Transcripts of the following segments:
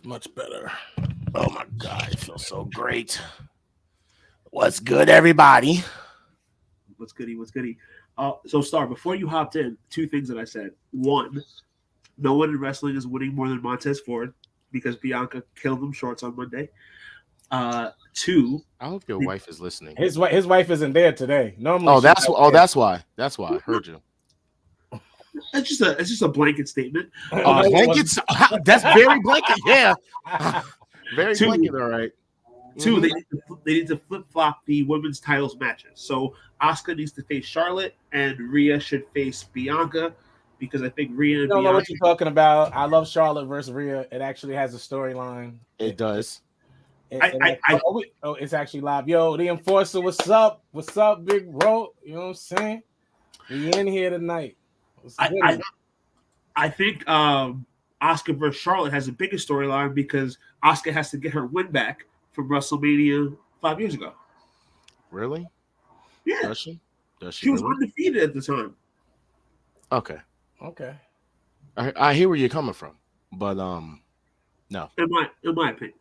much better. Oh my God, it feels so great. What's good, everybody? What's goody? What's goody? So, Star, before you hopped in, two things that I said. One, no one in wrestling is winning more than Montez Ford because Bianca killed him shorts on Monday. Two, I hope your wife is listening. His wife isn't there today. Normally, that's why. That's why I heard you. It's just a blanket statement. Blankets. That's very blanket. Yeah, very blanket. All right. Two, they need to flip flop the women's titles matches. So Asuka needs to face Charlotte, and Rhea should face Bianca because I think Rhea. I don't know what you're talking about. I love Charlotte versus Rhea. It actually has a storyline. It does. It's actually live. Yo, the Enforcer, what's up? What's up, Big Bro? You know what I'm saying? We in here tonight. I think Asuka versus Charlotte has the biggest storyline because Asuka has to get her win back from WrestleMania 5 years ago. Really? Yeah. Does she? She was undefeated at the time. Okay. I hear where you're coming from, but no. In my opinion.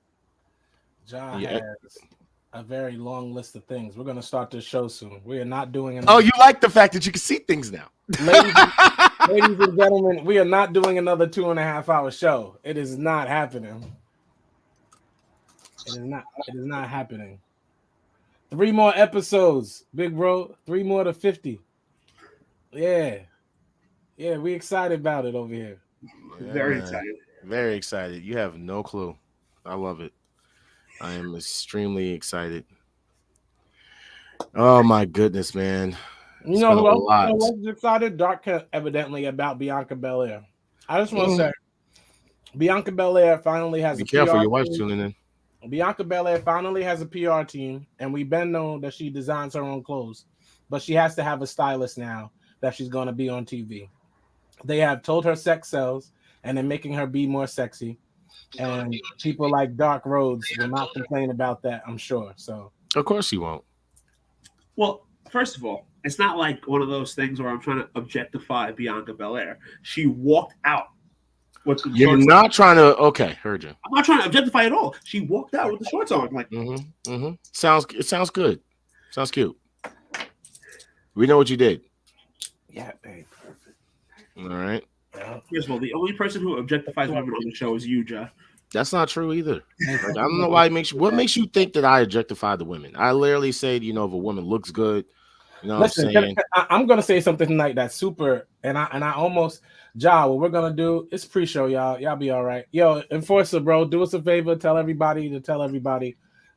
John has a very long list of things. We're going to start this show soon. We are not doing another... Oh, you like the fact that you can see things now. Ladies and gentlemen, we are not doing another 2.5 hour show. It is not happening. It is not happening. 3 more episodes, Big Bro. 3 more to 50. Yeah, we excited about it over here. Very excited. Very excited. You have no clue. I love it. I am extremely excited. Oh my goodness, man. You know who else was excited? Dark evidently about Bianca Belair. I just want to say Bianca Belair finally has Be careful, your wife's tuning in. Bianca Belair finally has a PR team, and we've been known that she designs her own clothes, but she has to have a stylist now that she's going to be on TV. They have told her sex sells, and they're making her be more sexy. And people like Dark Rhodes will not complain about that, I'm sure. So, of course he won't. Well, first of all, it's not like one of those things where I'm trying to objectify Bianca Belair. She walked out. You're not trying to. Okay, heard you. I'm not trying to objectify at all. She walked out with the shorts on. Like, Sounds good. Sounds cute. We know what you did. Yeah, babe. Perfect. All right. First of all, the only person who objectifies women on the show is you, Jeff. That's not true either. Like, I don't know why it makes you. What makes you think that I objectify the women? I literally say, if a woman looks good, Listen, what I'm saying. I'm gonna say something tonight that's super, and I almost, what we're gonna do, it's pre-show, y'all be all right. Yo, Enforcer, bro, do us a favor, tell everybody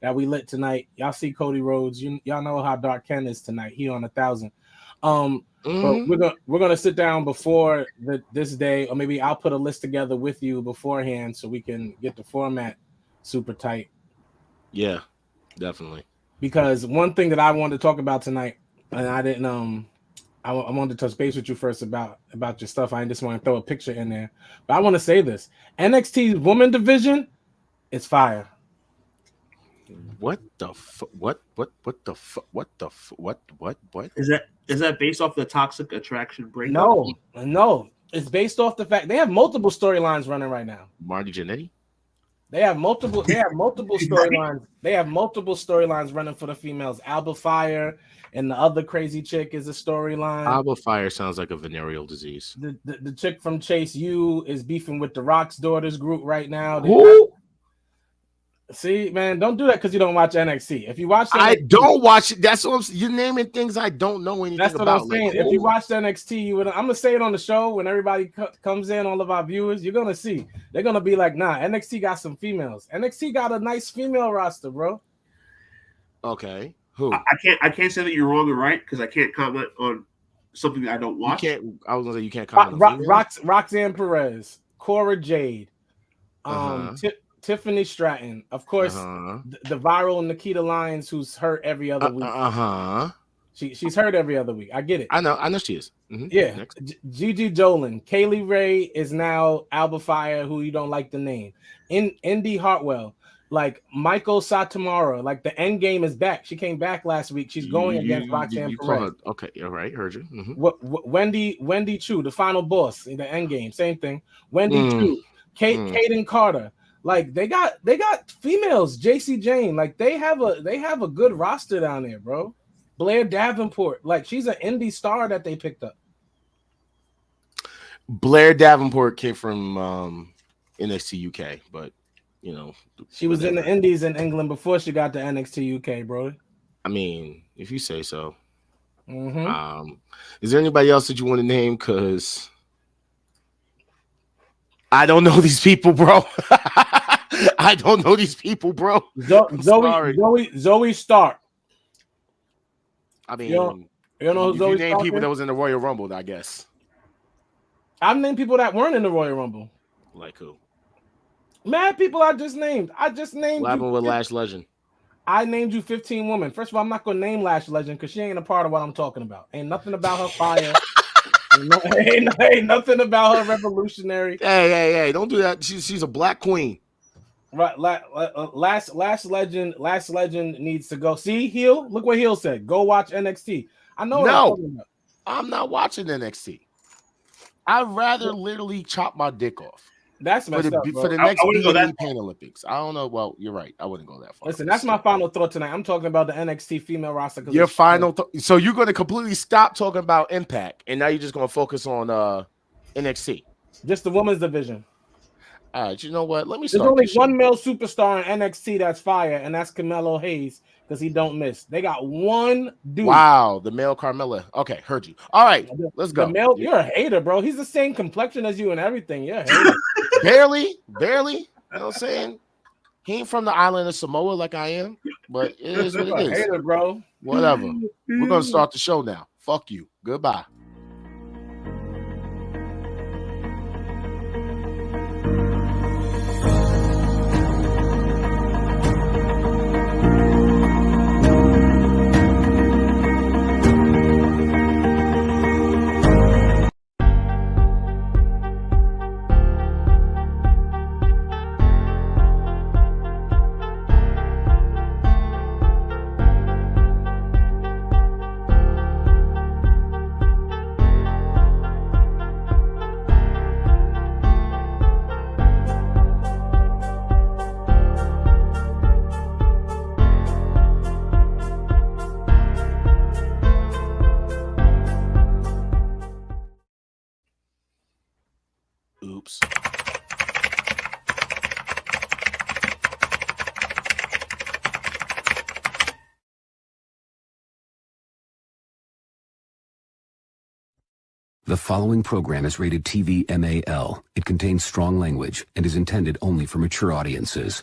that we lit tonight. Y'all see Cody Rhodes, y'all know how Dark Ken is tonight. He on 1,000. But we're gonna sit down before this day, or maybe I'll put a list together with you beforehand so we can get the format super tight. Yeah, definitely. Because one thing that I wanted to talk about tonight, and I didn't I wanted to touch base with you first about your stuff. I just want to throw a picture in there, but I want to say this: NXT's woman division is fire. What the what is that based off the Toxic Attraction breakup? No, it's based off the fact they have multiple storylines running right now. Marty Jannetty. They have multiple storylines. They have multiple storylines running for the females. Alba Fire and the other crazy chick is a storyline. Alba Fire sounds like a venereal disease. The chick from Chase U is beefing with the Rock's Daughters group right now. See, man, don't do that because you don't watch NXT. If you watch, I don't watch it. That's what you're naming things I don't know anything about. That's what I'm saying. If you watched NXT, you would. I'm gonna say it on the show when everybody comes in. All of our viewers, you're gonna see. They're gonna be like, "Nah, NXT got some females. NXT got a nice female roster, bro." Okay, who? I can't say that you're wrong or right because I can't comment on something that I don't watch. I was gonna say you can't comment. Roxanne Perez, Cora Jade, Tiffany Stratton, of course, the viral Nikita Lyons, who's hurt every other week. She's hurt every other week. I get it. I know she is. Yeah. Gigi Dolan, Kaylee Ray is now Alba Fire, who you don't like the name. Indy Hartwell, like Michael Satomura, like the end game is back. She came back last week. She's going against Roxanne Perez. Okay, all right, heard you. Wendy Chu, the final boss in the end game, same thing. Wendy Chu, Kaden Carter. Like they got females, JC Jane. Like they have a good roster down there, bro. Blair Davenport, like she's an indie star that they picked up. Blair Davenport came from NXT UK, but you know she was in the Indies in England before she got to NXT UK, bro. I mean, if you say so. Mm-hmm. Is there anybody else that you want to name? Because I don't know these people, bro. I don't know these people, bro. Zoe Stark. I mean, you don't know who Zoe you name Stark people is? that was in the Royal Rumble, I guess. I've named people that weren't in the Royal Rumble. Like who? Mad people I just named. What happened with Lash Legend? I named you 15 women. First of all, I'm not gonna name Lash Legend because she ain't a part of what I'm talking about. Ain't nothing about her fire. ain't nothing about her revolutionary. Hey! Don't do that. She's a black queen. Right, Lash Legend needs to go. See, Heel. Look what Heel said. Go watch NXT. I know. No, I'm not watching NXT. I'd rather literally chop my dick off. That's messed up, bro. For the next Pain Olympics. I don't know. Well, you're right. I wouldn't go that far. Listen, that's my final thought tonight. I'm talking about the NXT female roster. Your final so you're going to completely stop talking about Impact, and now you're just going to focus on NXT. Just the women's division. All right, you know what? Let me start. There's only one male superstar in NXT that's fire, and that's Carmelo Hayes because he don't miss. They got one dude. Wow, the male Carmella. Okay, heard you. All right, let's go. The male, you're a hater, bro. He's the same complexion as you and everything. You're a hater. barely. You know what I'm saying? He ain't from the island of Samoa like I am, but it is what it is. Hater, bro. Whatever. We're gonna start the show now. Fuck you. Goodbye. Oops. The following program is rated TV MAL. It contains strong language and is intended only for mature audiences.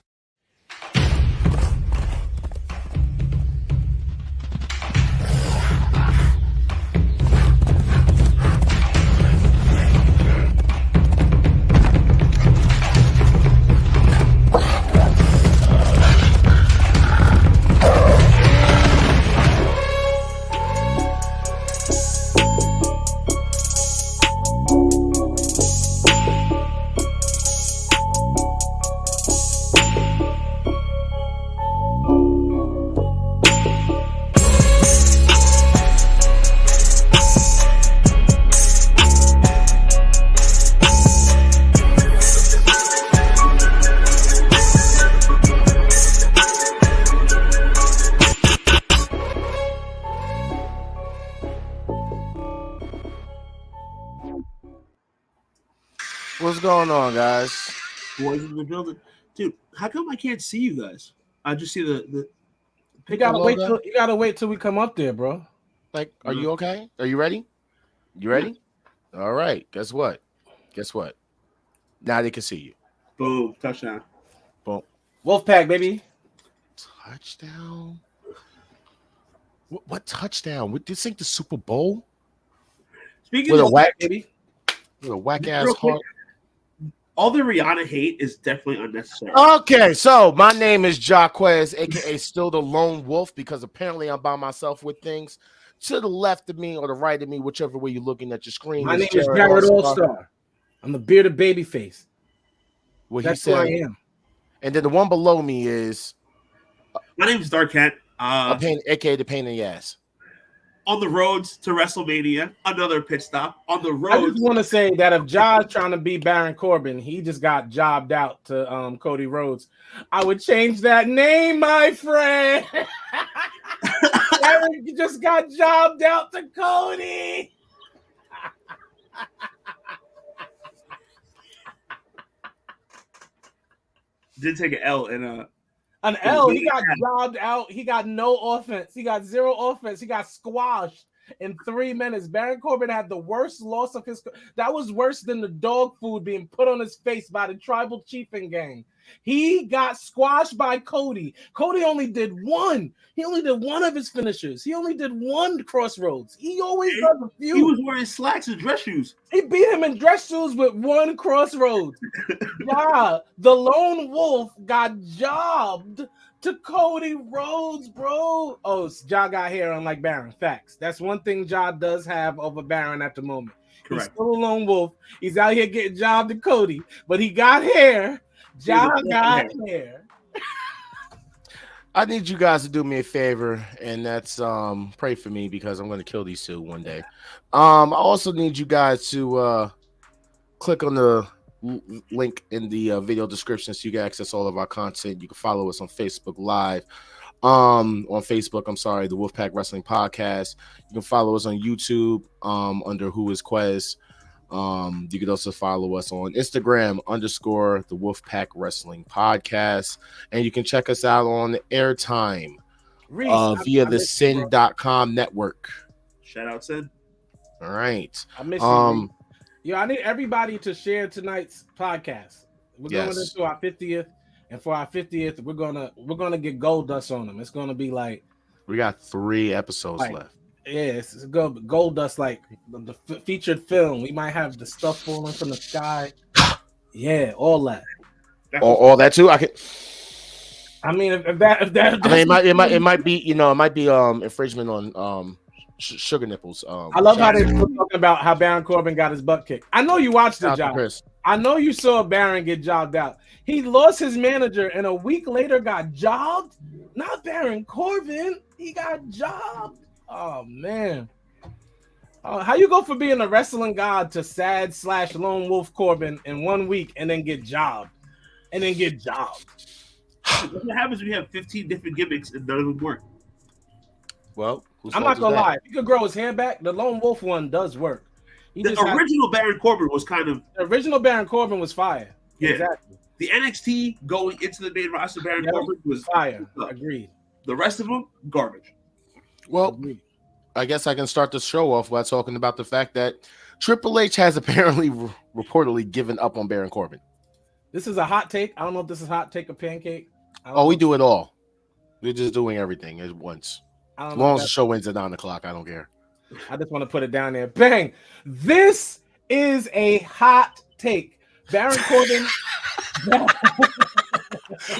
What's going on, guys? Boys in the building, dude. How come I can't see you guys? I just see the. You gotta wait till we come up there, bro. Like, are you okay? Are you ready? You ready? Yeah. All right. Guess what? Now they can see you. Boom! Touchdown. Boom. Wolfpack, baby. Touchdown. What touchdown? This ain't the Super Bowl. Speaking with of a whack, baby, with a whack ass heart. All the Rihanna hate is definitely unnecessary. Okay, so my name is Jaquez, aka Still the Lone Wolf, because apparently I'm by myself with things. To the left of me or the right of me, whichever way you're looking at your screen. My name is Jared All-Star. I'm the bearded baby face. What That's he said. who I am. And then the one below me is my name is Dark Cat. aka the pain in the ass. on the roads to WrestleMania, another pit stop on the I road. just want to say that if Josh trying to be Baron Corbin, he just got jobbed out to Cody Rhodes. I would change that name, my friend. Baron just got jobbed out to Cody. Did take an L in a. An L. He got jobbed out. He got no offense. He got zero offense. He got squashed in 3 minutes. Baron Corbin had the worst loss of his. That was worse than the dog food being put on his face by the tribal chiefing gang. He got squashed by Cody. Cody only did one. He only did one of his finishers. He only did one crossroads. He always does a few. He was wearing slacks and dress shoes. He beat him in dress shoes with one crossroads. Yeah, the lone wolf got jobbed to Cody Rhodes, bro. Oh, Ja got hair unlike Baron. Facts. That's one thing Ja does have over Baron at the moment. Correct. He's still a lone wolf. He's out here getting jobbed to Cody, but he got hair. Ja got hair. I need you guys to do me a favor, and that's pray for me because I'm going to kill these two one day. I also need you guys to click on the link in the video description so you can access all of our content. You can follow us on Facebook Live. On Facebook, I'm sorry, the Wolfpack Wrestling Podcast. You can follow us on YouTube under Who Is Quez. You can also follow us on Instagram _ the Wolfpack Wrestling Podcast. And you can check us out on Airtime via the Sin.com network. Shout out, Sin. All right. I miss you. Yo, I need everybody to share tonight's podcast. We're going into our 50th, and for our 50th, we're gonna get gold dust on them. It's gonna be like we got 3 episodes left. Yeah, it's gold dust like the featured film. We might have the stuff falling from the sky. Yeah, all that. All that too. I mean, if that. I mean, it might be infringement on sugar nipples. I love how they were talking about how Baron Corbin got his butt kicked. I know you watched the job. I know you saw Baron get jobbed out. He lost his manager and a week later got jobbed. Not Baron Corbin. He got jobbed. Oh man. How you go for being a wrestling god to sad / lone wolf Corbin in 1 week and then get jobbed? What happens when you have 15 different gimmicks and none of them work? Well, I'm not gonna lie. If he could grow his hair back, the lone wolf one does work. The original Baron Corbin was kind of the original Baron Corbin was fire. Yeah. Exactly. The NXT going into the main roster Baron Corbin was fire. Agreed. The rest of them, garbage. Well, I guess I can start the show off by talking about the fact that Triple H has apparently reportedly given up on Baron Corbin. This is a hot take. I don't know if this is hot take or pancake. We do it all. We're just doing everything at once. As long as the show ends at 9 o'clock, I don't care. I just want to put it down there. Bang! This is a hot take. Baron Corbin.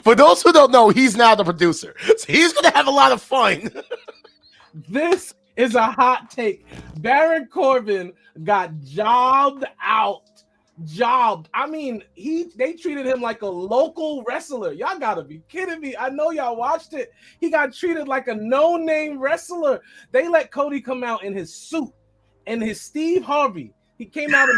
For those who don't know, he's now the producer. So he's going to have a lot of fun. This is a hot take. Baron Corbin got jobbed out. I mean, they treated him like a local wrestler. Y'all gotta be kidding me. I know y'all watched it. He got treated like a no-name wrestler. They let Cody come out in his suit and his Steve Harvey. He came out in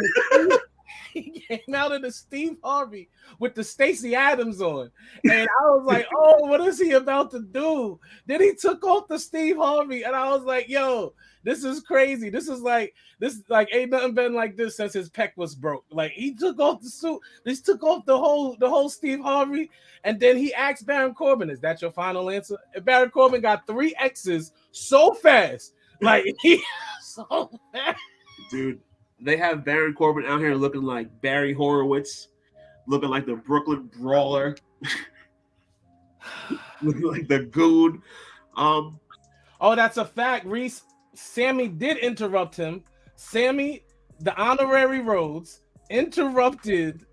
the Steve Harvey with the Stacey Adams on. And I was like, oh, what is he about to do? Then he took off the Steve Harvey, and I was like, yo, this is crazy. This ain't nothing been like this since his pec was broke. Like, he took off the suit, he took off the whole Steve Harvey, and then he asked Baron Corbin, is that your final answer? And Baron Corbin got 3 X's so fast. Like, so fast. Dude, they have Baron Corbin out here looking like Barry Horowitz, looking like the Brooklyn Brawler, looking like the Goon. Oh, that's a fact, Reese. Sammy did interrupt him. Sammy, the honorary Rhodes, interrupted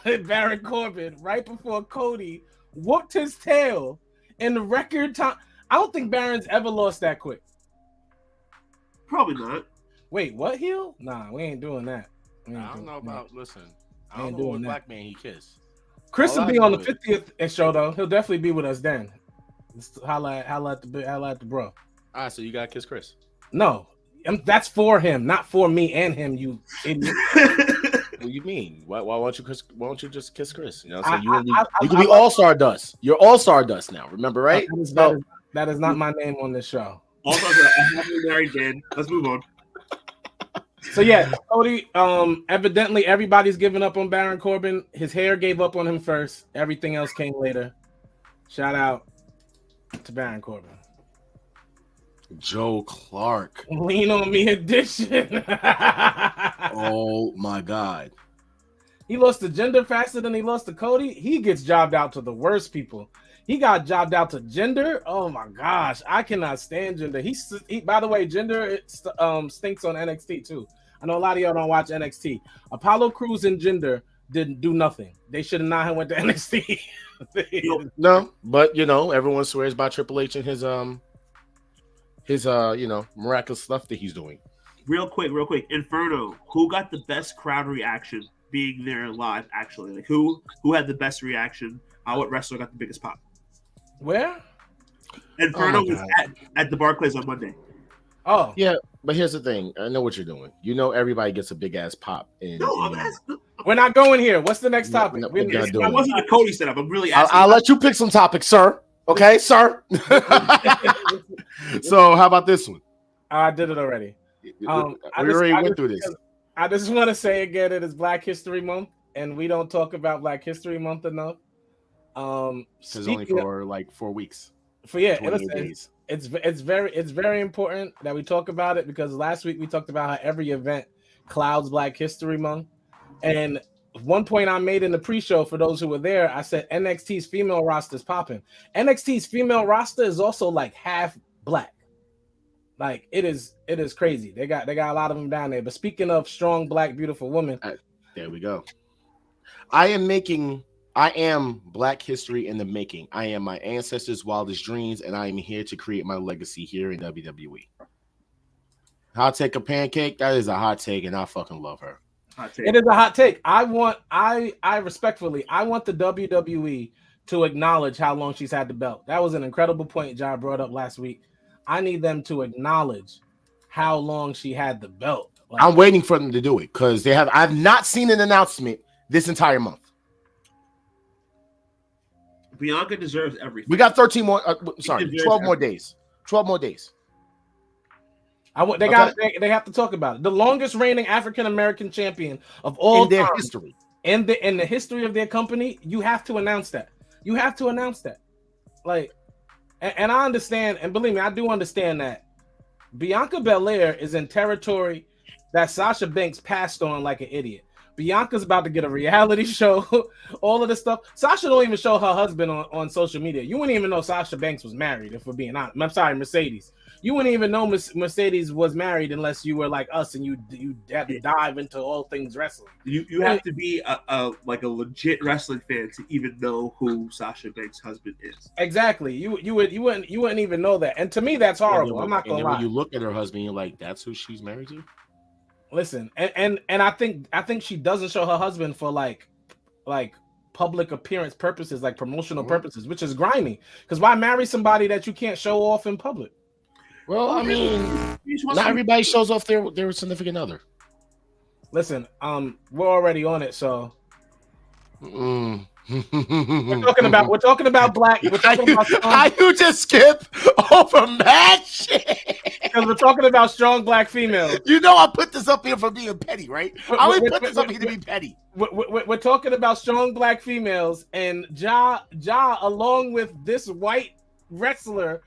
Baron Corbin right before Cody whooped his tail in the record time. I don't think Baron's ever lost that quick. Probably not. Wait, what heel? Nah, we ain't doing that. I don't know about, listen, I don't don't know know what black man he kissed. Chris will be on the 50th show, though. He'll definitely be with us then. Holla at the bro. All right, so you got to kiss Chris. No, that's for him, not for me and him. You idiot. What do you mean? Why won't you just kiss Chris? You know what I'm saying? You can be I- all Stardust. You're all Stardust now. Remember, right? That is not my name on this show. Also, a happy married Dan. Let's move on. So yeah, Cody. Evidently everybody's giving up on Baron Corbin. His hair gave up on him first. Everything else came later. Shout out to Baron Corbin. Joe Clark. Lean on me edition. Oh my God. He lost to Gender faster than he lost to Cody. He gets jobbed out to the worst people. He got jobbed out to Gender. Oh my gosh, I cannot stand Gender. He by the way, Gender stinks on NXT too. I know a lot of y'all don't watch NXT. Apollo Crews and Gender didn't do nothing. They should have not went to NXT. No, but you know, everyone swears by Triple H and his miraculous stuff that he's doing. Real quick. Inferno, who got the best crowd reaction being there live? Actually, like who had the best reaction? What wrestler got the biggest pop? Where? Inferno was at the Barclays on Monday. Oh yeah, but here's the thing. I know what you're doing. You know, everybody gets a big ass pop. We're not going here. What's the next topic? That wasn't a Cody setup. I'm really asking. I'll let you pick some topics, sir. Okay, sir. So how about this one? I did it already. We already went through this. I just want to say again, it is Black History Month, and we don't talk about Black History Month enough. It's only for like 4 weeks. Days. It's very important that we talk about it because last week we talked about how every event clouds Black History Month, and one point I made in the pre-show for those who were there, I said NXT's female roster is popping. NXT's female roster is also like half black. Like it is crazy. They got a lot of them down there. But speaking of strong black beautiful women, there we go. I am Black history in the making. I am my ancestors' wildest dreams, and I am here to create my legacy here in WWE. Hot take a pancake? That is a hot take, and I fucking love her. It is a hot take. I respectfully, I want the WWE to acknowledge how long she's had the belt. That was an incredible point John brought up last week. I need them to acknowledge how long she had the belt. Like, I'm waiting for them to do it because I've not seen an announcement this entire month. Bianca deserves everything. We got 13 more. 12 more days. 12 more days. They have to talk about it. The longest reigning African American champion of all in their time, history. In the history of their company, you have to announce that. You have to announce that. Like, and I understand, and believe me, I do understand that Bianca Belair is in territory that Sasha Banks passed on like an idiot. Bianca's about to get a reality show, all of this stuff. Sasha don't even show her husband on social media. You wouldn't even know Sasha Banks was married, if we're being honest. I'm sorry, Mercedes. You wouldn't even know Mercedes was married unless you were like us and you had to dive into all things wrestling. You have to be a legit wrestling fan to even know who Sasha Banks' husband is. Exactly. You wouldn't even know that. And to me, that's horrible. I'm not gonna lie. When you look at her husband, you're like, that's who she's married to? Listen, and I think she doesn't show her husband for like public appearance purposes, like promotional purposes, which is grimy. Because why marry somebody that you can't show off in public? Well, I mean, not everybody shows off their significant other. Listen, we're already on it, so we're talking about black. How you just skip over mad shit? Because we're talking about strong black females. You know, I put this up here for being petty, right? I would put this up here to be petty. We're talking about strong black females, and Ja, along with this white wrestler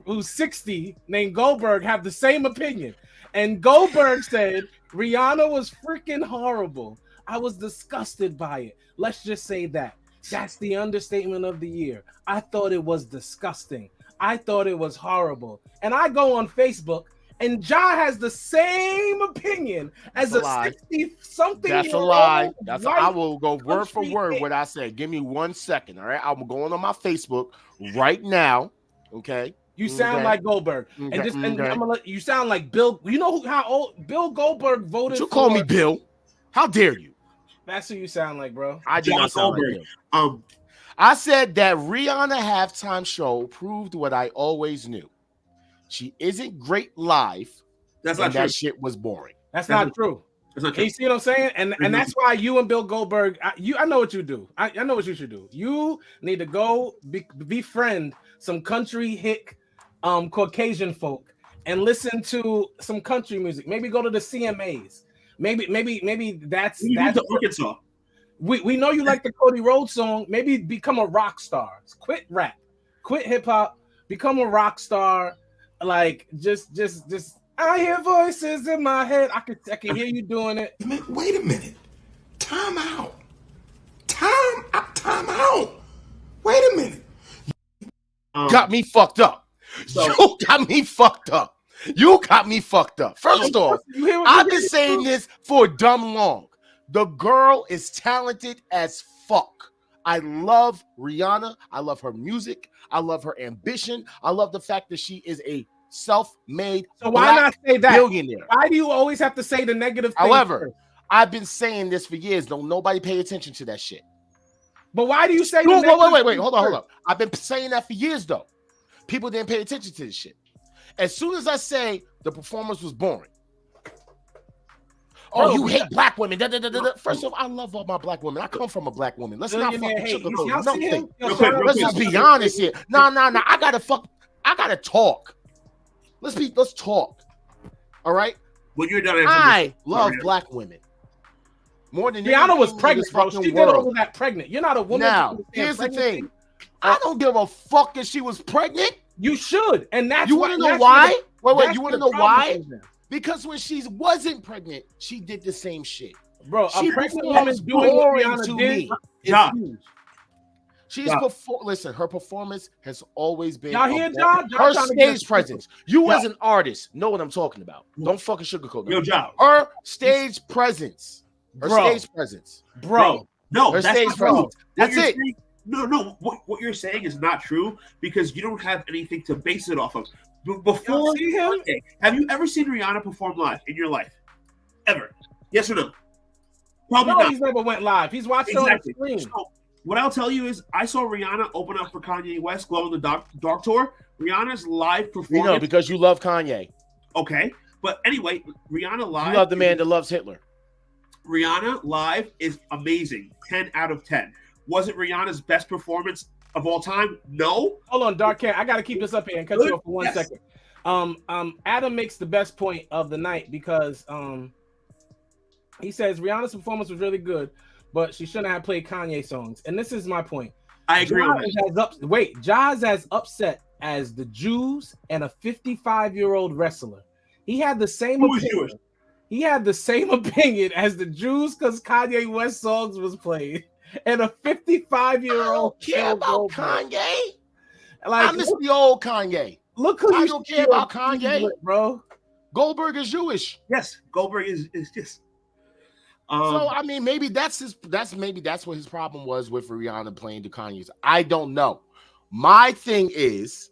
who's 60 named Goldberg, have the same opinion. And Goldberg said Rihanna was freaking horrible. I was disgusted by it. Let's just say that. That's the understatement of the year. I thought it was disgusting. I thought it was horrible. And I go on Facebook, and Ja has the same opinion as a 60-something. That's a lie. I will go word for word what I said. Give me 1 second, all right? I'm going on my Facebook right now, okay? You sound like Goldberg, and I'm gonna let you sound like Bill. You know how old Bill Goldberg voted? You call me Bill? How dare you? That's who you sound like, bro. I do not sound like Bill. I said that Rihanna halftime show proved what I always knew. She isn't great live, That's not and true. that shit was boring. That's not true. That's not true. You see what I'm saying? And that's why you and Bill Goldberg, I know what you do. I know what you should do. You need to go befriend some country hick Caucasian folk and listen to some country music. Maybe go to the CMAs. Maybe that's to Arkansas. We know you like the Cody Rhodes song. Maybe become a rock star. Quit rap. Quit hip hop. Become a rock star. Like just I hear voices in my head. I can hear you doing it. Wait a minute. Time out. Time out. Wait a minute. Got me fucked up. You got me fucked up. You got me fucked up. First off, I've been saying this for dumb long. The girl is talented as fuck. I love Rihanna. I love her music. I love her ambition. I love the fact that she is a self-made so why not say that billionaire. Why do you always have to say the negative thing? However, I've been saying this for years. Don't nobody pay attention to that shit. But why do you say wait, hold on. I've been saying that for years though. People didn't pay attention to this shit. As soon as I say the performance was boring. Oh, you hate black women. First off, I love all my black women. I come from a black woman. Let's not fucking sugarcoat nothing. Let's just be honest here. No. I gotta talk. Let's talk. All right. When you're done, I love black women more than Rihanna was pregnant, bro. She did all of that pregnant. You're not a woman. Now, here's the thing. I don't give a fuck if she was pregnant. You should, and that's you want to know why? Wait. You want to know why? Because when she wasn't pregnant, she did the same shit, bro. A pregnant woman doing what Rihanna did is huge. She's listen, her performance has always been her stage presence. You as an artist know what I'm talking about. Don't fucking sugarcoat it. Her stage presence. Her stage presence. Bro. No, her stage presence. That's it. No. What you're saying is not true because you don't have anything to base it off of. Before have you ever seen Rihanna perform live in your life? Ever? Yes or no? Probably not. He's never went live. He's watched on the screen. So, what I'll tell you is, I saw Rihanna open up for Kanye West, Glow in the Dark tour. Rihanna's live performance. You know, because you love Kanye. Okay, but anyway, Rihanna live. You love the man that loves Hitler. Rihanna live is amazing. 10 out of 10. Was it Rihanna's best performance of all time? No. Hold on, Dark Cat. I got to keep this up here and cut you off for 1 second. Adam makes the best point of the night because he says Rihanna's performance was really good, but she shouldn't have played Kanye songs. And this is my point. I agree with that. Jazz as upset as the Jews and a 55-year-old wrestler. He had the same opinion. He had the same opinion as the Jews because Kanye West songs was played. And a 55-year-old care about Kanye. Like, I miss the old Kanye. Look who I don't care about Kanye, bro. Goldberg is Jewish. Yes, Goldberg is just. So I mean, maybe that's what his problem was with Rihanna playing to Kanye's. I don't know. My thing is,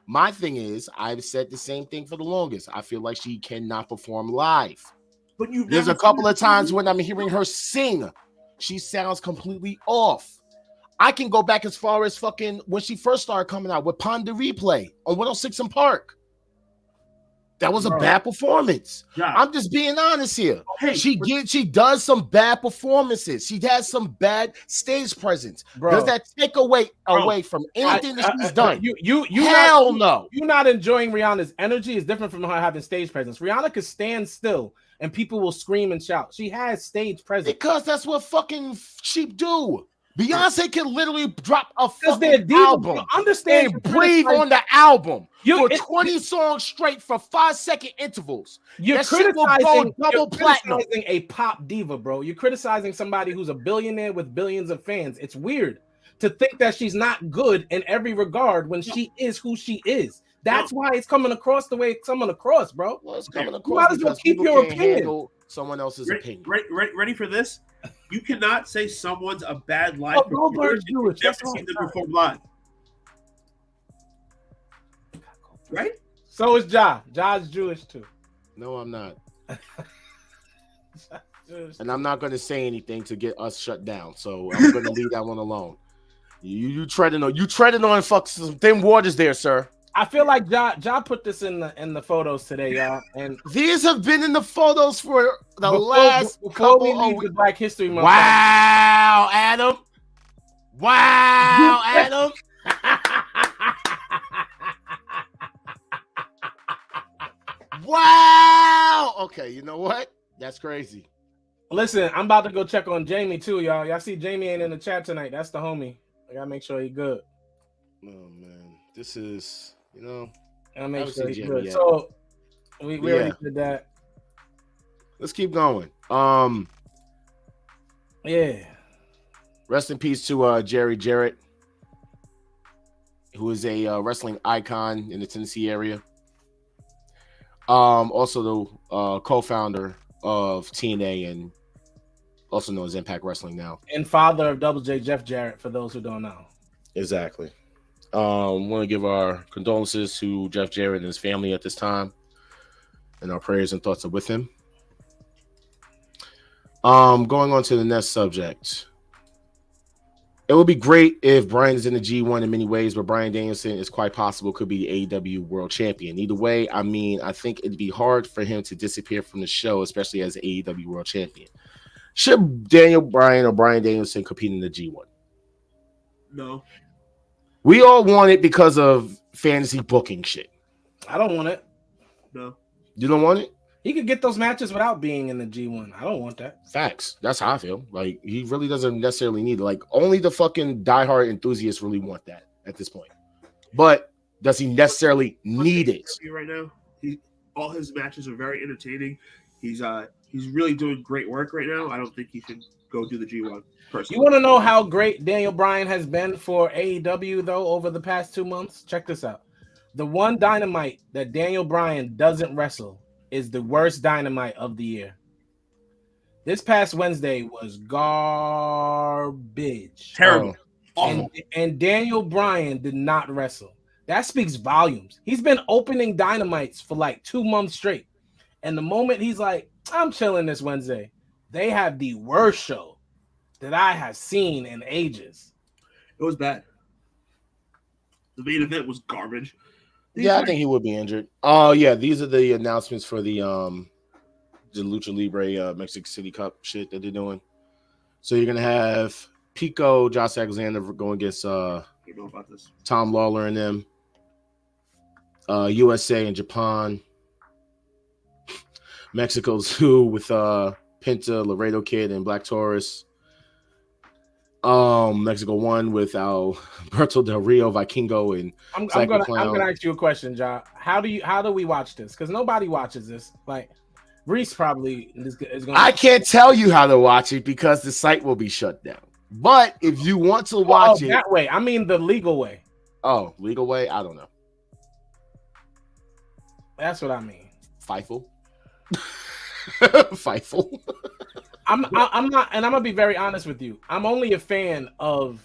I've said the same thing for the longest. I feel like she cannot perform live. But there's a couple of times when I'm hearing her sing, she sounds completely off. I can go back as far as fucking when she first started coming out with Pon de Replay on 106 and Park. That was a bad performance. Yeah. I'm just being honest here. Hey, she does some bad performances. She has some bad stage presence. Does that take away from anything that she's done? No. You're not enjoying Rihanna's energy. Is different from her having stage presence. Rihanna could stand still and people will scream and shout. She has stage presence because that's what fucking sheep do. Beyonce can literally drop a fucking album and breathe on the album for 20 songs straight for 5-second intervals. You're criticizing a pop diva, bro. You're criticizing somebody who's a billionaire with billions of fans. It's weird to think that she's not good in every regard when she is who she is. That's why it's coming across the way it's coming across, bro. Well, it's coming across. You might as well keep your opinion. Someone else's opinion. Ready for this? You cannot say someone's a bad live performer. Never seen them perform live. Right? So is Ja. Ja's Jewish too. No, I'm not. And I'm not going to say anything to get us shut down. So I'm going to leave that one alone. You treading on fuck some thin waters there, sir. I feel like Ja put this in the photos today, y'all. And These have been in the photos for the before last we couple leave of the Black History Month. Wow, Adam. Wow, Adam. Wow. Okay, you know what? That's crazy. Listen, I'm about to go check on Jamie too, y'all. Y'all see Jamie ain't in the chat tonight. That's the homie. I gotta make sure he good. Oh man, this is I make haven't sure seen he's Jamie good. yet. So we But already yeah. did that. Let's keep going. Yeah. Rest in peace to Jerry Jarrett, who is a wrestling icon in the Tennessee area. Also the co-founder of TNA and also known as Impact Wrestling now. And father of Double J Jeff Jarrett, for those who don't know. Exactly. Want to give our condolences to Jeff Jarrett and his family at this time, and our prayers and thoughts are with him. Going on to the next subject. It would be great if Bryan is in the G1 in many ways, but Bryan Danielson is quite possible could be the AEW World Champion. Either way, I mean, I think it'd be hard for him to disappear from the show, especially as AEW World Champion. Should Daniel Bryan or Bryan Danielson compete in the G1? No. We all want it because of fantasy booking shit. I don't want it. No. You don't want it? He could get those matches without being in the G1. I don't want that. Facts. That's how I feel. Like, he really doesn't necessarily need it. Like, only the fucking diehard enthusiasts really want that at this point. But does he necessarily need it? Right now, all his matches are very entertaining. He's really doing great work right now. I don't think he should go do the G1 personally. You want to know how great Daniel Bryan has been for AEW though over the past 2 months? Check this out. The one Dynamite that Daniel Bryan doesn't wrestle is the worst Dynamite of the year. This past Wednesday was garbage. Terrible. Awful. And Daniel Bryan did not wrestle. That speaks volumes. He's been opening Dynamites for like 2 months straight. And the moment he's like, I'm chilling this Wednesday, they have the worst show that I have seen in ages. It was bad. The main event was garbage. Yeah, I think he would be injured. Oh, yeah. These are the announcements for the Lucha Libre Mexico City Cup shit that they're doing. So you're gonna have Pico, Josh Alexander going against I don't know about this. Tom Lawler and them. USA and Japan. Mexico 2 with Penta, Laredo Kid, and Black Taurus. Mexico 1 with Alberto Del Rio, Vikingo, and I'm gonna ask you a question, Ja. How do we watch this? Because nobody watches this. Like Reese probably is gonna. I can't tell you how to watch it because the site will be shut down. But if you want to watch it that way, I mean the legal way. Oh, legal way? I don't know. That's what I mean. Fightful. Fightful. I'm not, and I'm gonna be very honest with you. I'm only a fan of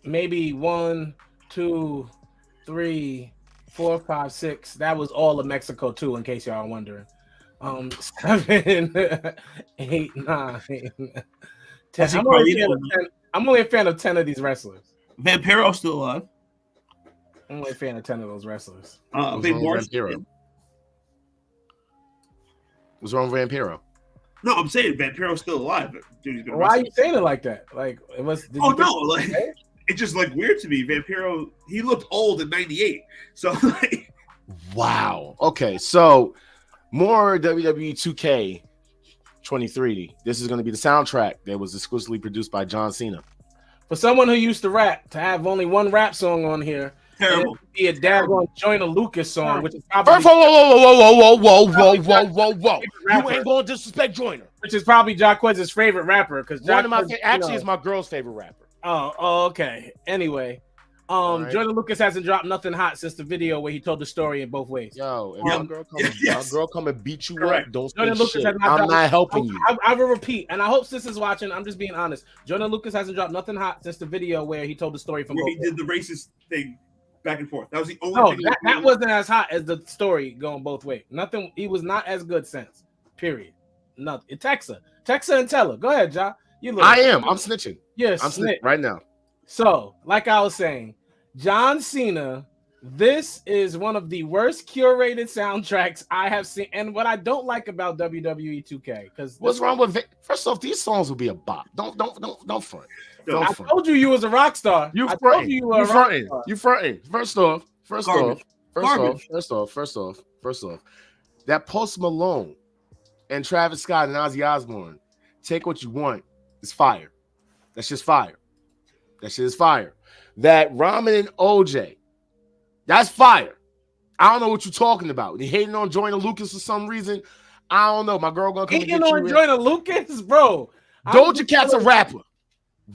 maybe 1, 2, 3, 4, 5, 6. That was all of Mexico 2, in case y'all are wondering. 7, 8, 9, 10. I'm only a fan of 10 of these wrestlers. Vampiro's still alive. I'm only a fan of 10 of those wrestlers. Big Vampiro. What's wrong with Vampiro? No, I'm saying Vampiro's still alive. Dude, he's been Why are you saying it like that? Like it was. It's just like weird to me. Vampiro, he looked old in '98. So like, wow. Okay, so more WWE 2K23. This is going to be the soundtrack that was exclusively produced by John Cena. For someone who used to rap, to have only one rap song on here, terrible. Be a daggone Joyner Lucas song, which is probably whoa. You ain't going to disrespect Joyner. Which is probably Jaquez's favorite rapper, because one of my actually is my girl's favorite rapper. Oh, okay. Anyway, right. Joyner Lucas hasn't dropped nothing hot since the video where he told the story in both ways. Yo, if my girl come and beat you Correct. up, don't Joyner say Lucas shit. has not I'm not helping you. I will repeat, and I hope Sis is watching. I'm just being honest. Joyner Lucas hasn't dropped nothing hot since the video where he told the story from where both he ways. did the racist thing back and forth. That was the only thing. That wasn't as hot as the story going both ways. Nothing. He was not as good since. Period. Nothing. Text her and tell her. Go ahead, Ja. I am. I'm snitching. Yes, I'm snitching right now. So, like I was saying, John Cena. This is one of the worst curated soundtracks I have seen. And what I don't like about WWE 2K, because What's wrong with it? First off, these songs will be a bop. Don't front. No, Don't I front. told you was a rock star. You I told fronting. you were You a rock fronting. star. You fronting. First off. That Post Malone and Travis Scott and Ozzy Osbourne, Take What You Want, is fire. That's just fire. That shit is fire. That Ramen and OJ, that's fire. I don't know what you're talking about. You hating on Joyner Lucas for some reason. I don't know. My girl gonna come and Hating get on you. Joyner Lucas, bro. Doja Cat's a rapper.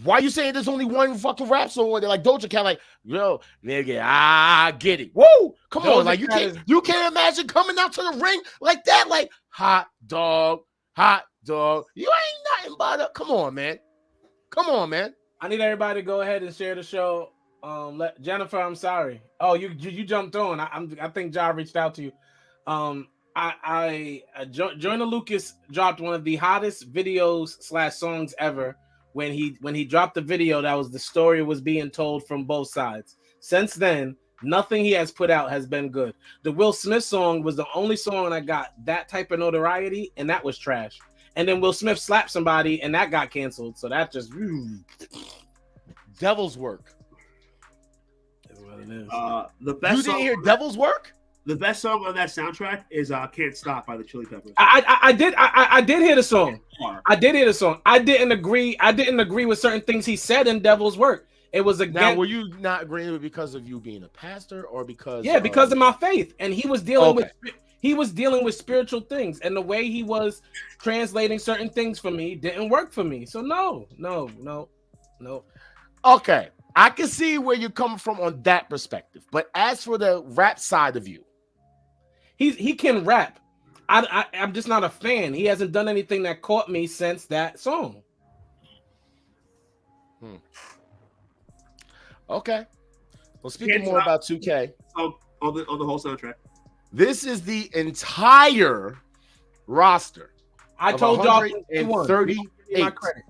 Why you saying there's only one fucking rap song? They're like Doja Cat, like, yo, nigga, I get it. Woo! Come Doja on, like you Cat can't imagine coming out to the ring like that, like hot dog. You ain't nothing but a come on, man. I need everybody to go ahead and share the show. Let Jennifer, I'm sorry. Oh, you jumped on. I think Ja reached out to you. Joyner Lucas dropped one of the hottest videos / songs ever when he dropped the video. That was the story was being told from both sides. Since then, nothing he has put out has been good. The Will Smith song was the only song that got that type of notoriety, and that was trash. And then Will Smith slapped somebody, and that got canceled. So that just Devil's Work. is what it is. The best You didn't song, hear Devil's Work? the best song on that soundtrack is "Can't Stop" by the Chili Peppers. I did hear the song. I did hear the song. I didn't agree with certain things he said in Devil's Work. It was Now, again. were you not agreeing with because of you being a pastor or because Because of my faith, and he was dealing Okay. with spiritual things, and the way he was translating certain things for me didn't work for me. So no. Okay, I can see where you're coming from on that perspective. But as for the rap side of you, He can rap. I'm just not a fan. He hasn't done anything that caught me since that song. okay. Well, speaking Can't more Stop. about 2K, on the whole soundtrack. this is the entire roster. I of told y'all from day one. 138. Give me my credit.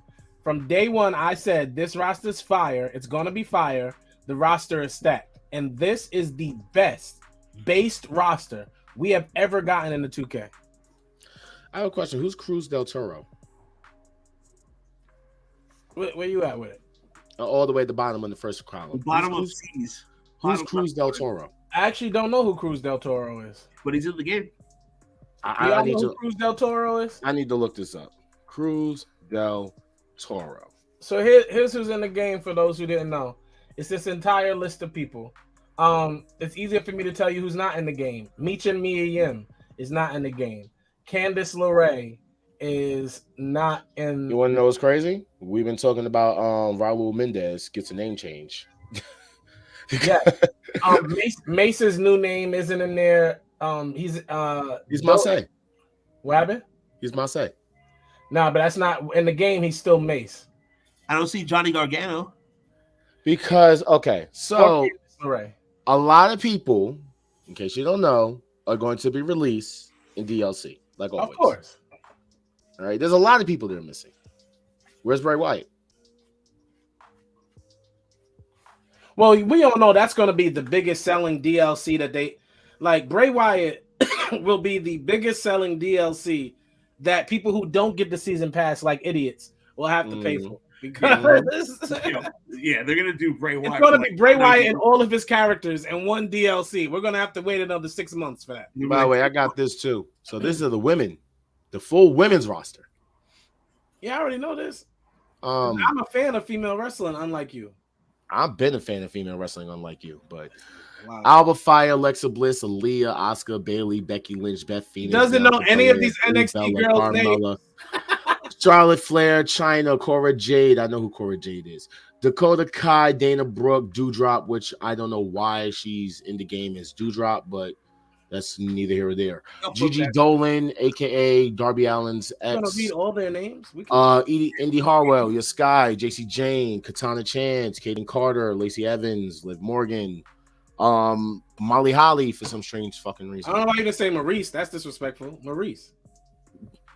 From day one, I said this roster's fire. It's gonna be fire. The roster is stacked, and this is the best based roster we have ever gotten in the 2K. I have a question. Who's Cruz Del Toro? Where you at with it? All the way at the bottom in the first column. The bottom of who's C's. who's Bottom Cruz left Del corner. Toro? I actually don't know who Cruz Del Toro is. But he's in the game. I Y'all need know to. who Cruz Del Toro is? I need to look this up. Cruz Del Toro. So here's who's in the game for those who didn't know. It's this entire list of people. It's easier for me to tell you who's not in the game. Michin Mia Yim is not in the game. Candice LeRae is not in. You want to know what's crazy? We've been talking about Raul Mendez gets a name change. Yeah. Mace's new name isn't in there. He's Marseille. What happened? He's Marseille. No, but that's not in the game. He's still Mace. I don't see Johnny Gargano. Because okay, so Or Candice LeRae. a lot of people, in case you don't know, are going to be released in DLC. Like always. Of course. All right. There's a lot of people that are missing. Where's Bray Wyatt? Well, we all know that's going to be the biggest selling DLC that they like. Bray Wyatt will be the biggest selling DLC that people who don't get the season pass like idiots will have to pay for. Because Yeah, they're gonna do Bray Wyatt. it's going to be Bray Wyatt and all of his characters in one DLC. We're going to have to wait another 6 months for that. By the way, I got this too. So this is the women, the full women's roster. Yeah, I already know this. I'm I'm a fan of female wrestling, unlike you. I've been a fan of female wrestling, unlike you, but Wow. Alba Fire, Alexa Bliss, Aaliyah, Asuka, Bailey, Becky Lynch, Beth Phoenix. Doesn't know any of these NXT girls' Carmella, Charlotte Flair, Chyna, Cora Jade. I know who Cora Jade is. Dakota Kai, Dana Brooke, Doudrop, which I don't know why she's in the game as Doudrop, but that's neither here or there. Gigi Dolan, aka Darby Allin's I'm going ex. to read all their names. We can Indy Harwell, Your Sky, JC Jane, Katana Chance, Kaden Carter, Lacey Evans, Liv Morgan, Molly Holly for some strange fucking reason. I don't know why you can say Maurice. That's disrespectful. Maurice.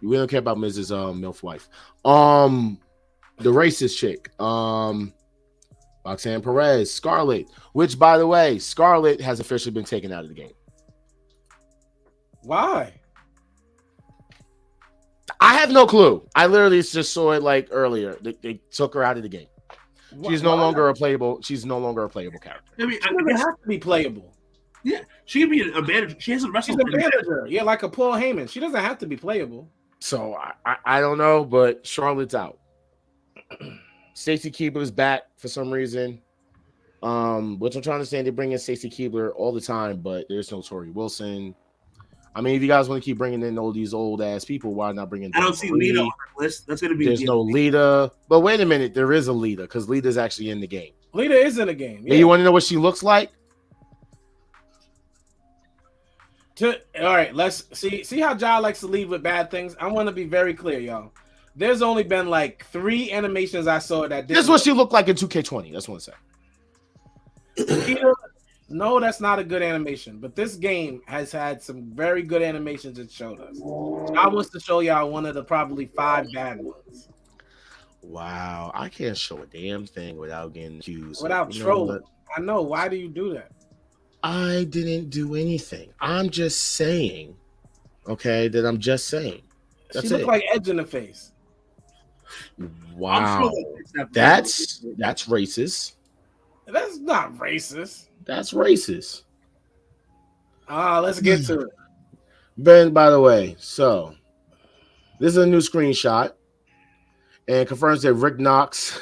We don't care about Mrs. MILF wife. The racist chick. Roxanne Perez, Scarlett, which, by the way, Scarlett has officially been taken out of the game. Why? I have no clue. I literally just saw it like earlier. They took her out of the game. She's no longer a playable. She's no longer a playable character. I mean, She doesn't have to be playable. yeah, she can be a manager. She hasn't She's wrestled. a manager. Yeah, like a Paul Heyman. She doesn't have to be playable. So I don't know, but Charlotte's out. Stacy Keibler's back for some reason. Which I'm trying to understand. They bring in Stacy Keibler all the time, but there's no Tori Wilson. I mean, if you guys want to keep bringing in all these old ass people, why not bring in? I don't see Lita on the list. That's going to be. There's no Lita. But wait a minute, there is a Lita because Lita's actually in the game. Lita is in the game. Yeah. You want to know what she looks like? All right, let's see how Ja likes to lead with bad things. I want to be very clear, y'all. There's only been like 3 animations I saw that. This is what she looked like in 2K20. That's what I say. No, that's not a good animation. But this game has had some very good animations it showed us. I wants to show y'all one of the probably 5 bad ones. Wow, I can't show a damn thing without getting accused. Without trolling. I know. Why do you do that? I didn't do anything. I'm just saying, okay, that I'm just saying. That's she looked like Edge in the face. Wow, that's racist. That's not racist. That's racist. Let's get to it. Ben, by the way, so this is a new screenshot and confirms that Rick Knox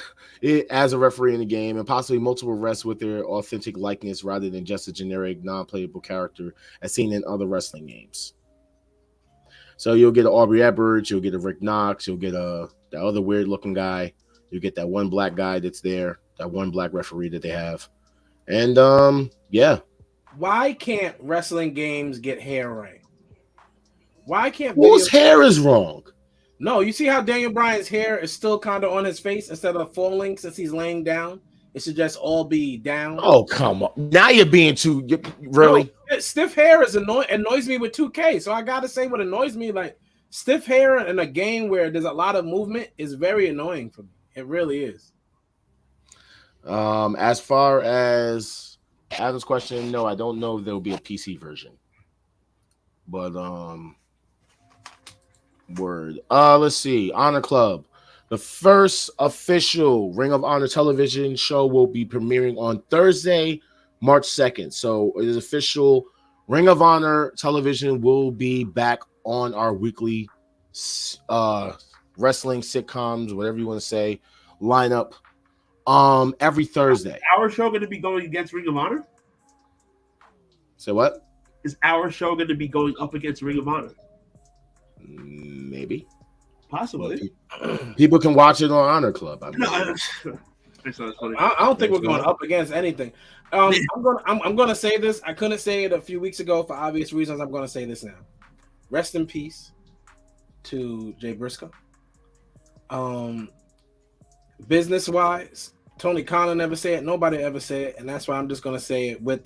as a referee in the game and possibly multiple refs with their authentic likeness rather than just a generic non-playable character as seen in other wrestling games. So you'll get an Aubrey Edwards, you'll get a Rick Knox, you'll get the other weird looking guy, you'll get that one black guy that's there, that one black referee that they have. And yeah. Why can't wrestling games get hair right? Why can't whose hair is wrong? No, you see how Daniel Bryan's hair is still kind of on his face instead of falling since he's laying down? It should just all be down. Oh, come on. Now you're being too really. No, stiff hair annoys me with 2K. So I gotta say what annoys me, like stiff hair in a game where there's a lot of movement is very annoying for me. It really is. As far as Adam's question, no, I don't know if there'll be a PC version. But word. Let's see. Honor Club. The first official Ring of Honor television show will be premiering on Thursday, March 2nd. So it is official. Ring of Honor television will be back on our weekly wrestling sitcoms, whatever you want to say, lineup. Every Thursday. Is our show going to be going against Ring of Honor? Say what? Is our show going to be going up against Ring of Honor? Maybe. Possibly. People can watch it on Honor Club. I mean. I don't think we're going up against anything. I'm gonna say this. I couldn't say it a few weeks ago for obvious reasons. I'm gonna say this now. Rest in peace to Jay Briscoe. Business wise, Tony Khan never said it. Nobody ever said it, and that's why I'm just gonna say it with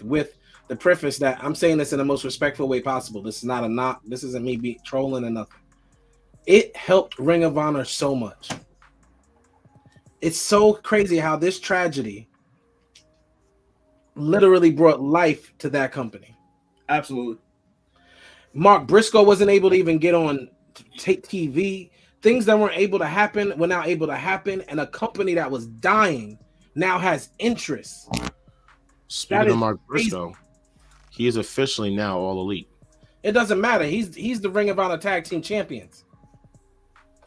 the preface that I'm saying this in the most respectful way possible. This is not a knock. This isn't me trolling or nothing. It helped Ring of Honor so much. It's so crazy how this tragedy literally brought life to that company. Absolutely. Mark Briscoe wasn't able to even get on TV. Things that weren't able to happen were now able to happen, and a company that was dying now has interest. Speaking of Mark Briscoe, he is officially now All Elite. It doesn't matter. He's the Ring of Honor Tag Team Champions.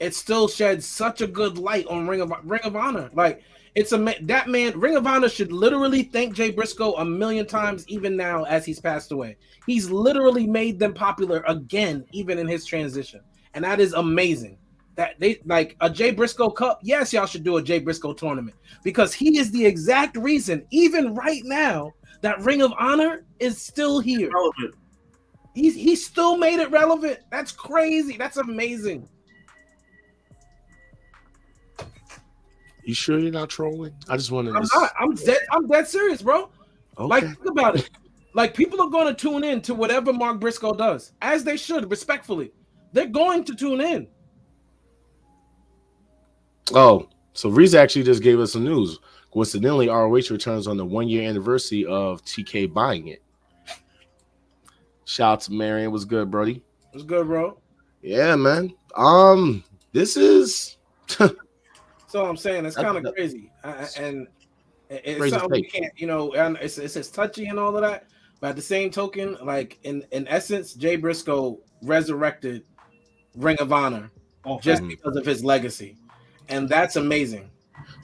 It still sheds such a good light on Ring of Honor. Like that man. Ring of Honor should literally thank Jay Briscoe a million times, even now as he's passed away. He's literally made them popular again, even in his transition, and that is amazing. That they like a Jay Briscoe Cup. Yes, y'all should do a Jay Briscoe tournament because he is the exact reason, even right now, that Ring of Honor is still here. Relevant. He still made it relevant. That's crazy. That's amazing. You sure you're not trolling? I just wanted I'm not. I'm dead serious, bro. Okay. Like, think about it. Like, people are going to tune in to whatever Mark Briscoe does, as they should, respectfully. They're going to tune in. Oh, so Reese actually just gave us some news. Coincidentally, ROH returns on the 1-year anniversary of TK buying it. Shout out to Marion. What's good, Brody? What's good, bro? Yeah, man. This is So I'm saying it's kind of crazy, and it's crazy something we state. can't, and it's touchy and all of that. But at the same token, like in essence, Jay Briscoe resurrected Ring of Honor just because of his legacy, and that's amazing.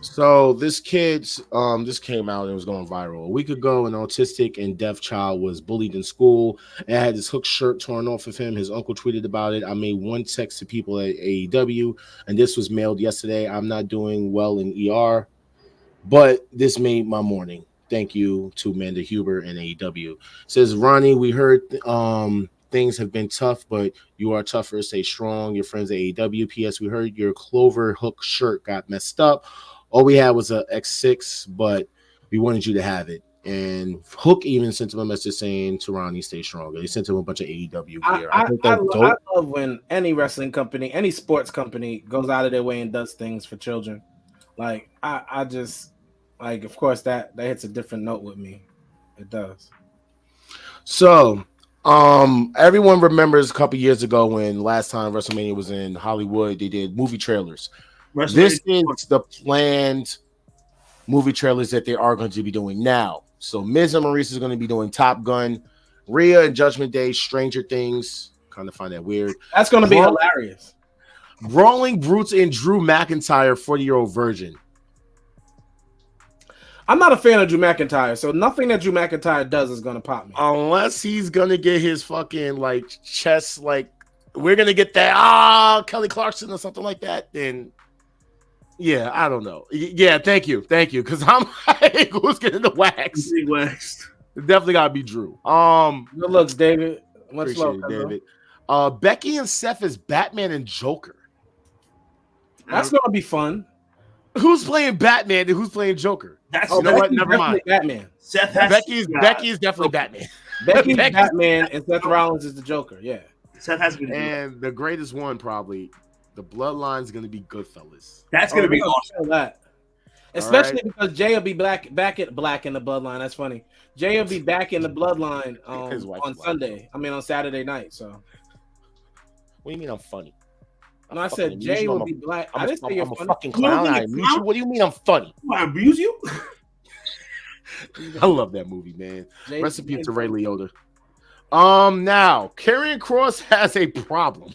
So this kid's this came out and was going viral a week ago. An autistic and deaf child was bullied in school and had his hook shirt torn off of him. His uncle tweeted about it. I made one text to people at AEW, and this was mailed yesterday. I'm not doing well in ER, but this made my morning. Thank you to Amanda Huber and AEW. Says Ronnie, we heard things have been tough, but you are tougher. Stay strong. Your friends at AEW. P.S. We heard your Clover Hook shirt got messed up. All we had was a X6, but we wanted you to have it. And Hook even sent him a message saying to Ronnie, stay stronger. He sent him a bunch of AEW gear. I think that's dope. I love when any wrestling company, any sports company goes out of their way and does things for children. Like, I just, like, of course, that hits a different note with me. It does. So, everyone remembers a couple years ago when last time WrestleMania was in Hollywood, they did movie trailers. This is the planned movie trailers that they are going to be doing now. So Miz and Maurice is going to be doing Top Gun, Rhea and Judgment Day, Stranger Things. Kind of find that weird. That's going to be hilarious. Brawling Brutes and Drew McIntyre, 40-year-old virgin. I'm not a fan of Drew McIntyre, so nothing that Drew McIntyre does is going to pop me. Unless he's going to get his fucking, like, chest, like, we're going to get that, Kelly Clarkson or something like that, then... Yeah, I don't know. Yeah, thank you, because I'm like, who's getting the wax? Waxed. Definitely gotta be Drew. Good looks, David. Much Appreciate love, it, David. Becky and Seth is Batman and Joker. That's gonna be fun. Who's playing Batman and who's playing Joker? That's you know what? Never mind. Batman. Seth has Becky is definitely Batman. Becky's Batman and Seth Rollins is the Joker. Yeah. Seth has been. And the greatest one probably. The bloodline is going to be Goodfellas. That's going to be awesome. That. Especially because Jay will be back in the bloodline. That's funny. Jay will be back in the bloodline on Sunday. I mean, on Saturday night. So, what do you mean I'm funny? When I said Jay will be black, I didn't say you're funny. A fucking clown. I amuse you. What do you mean I'm funny? I abuse you? I love that movie, man. Recipe to Ray Liotta. Now Karrion Kross has a problem.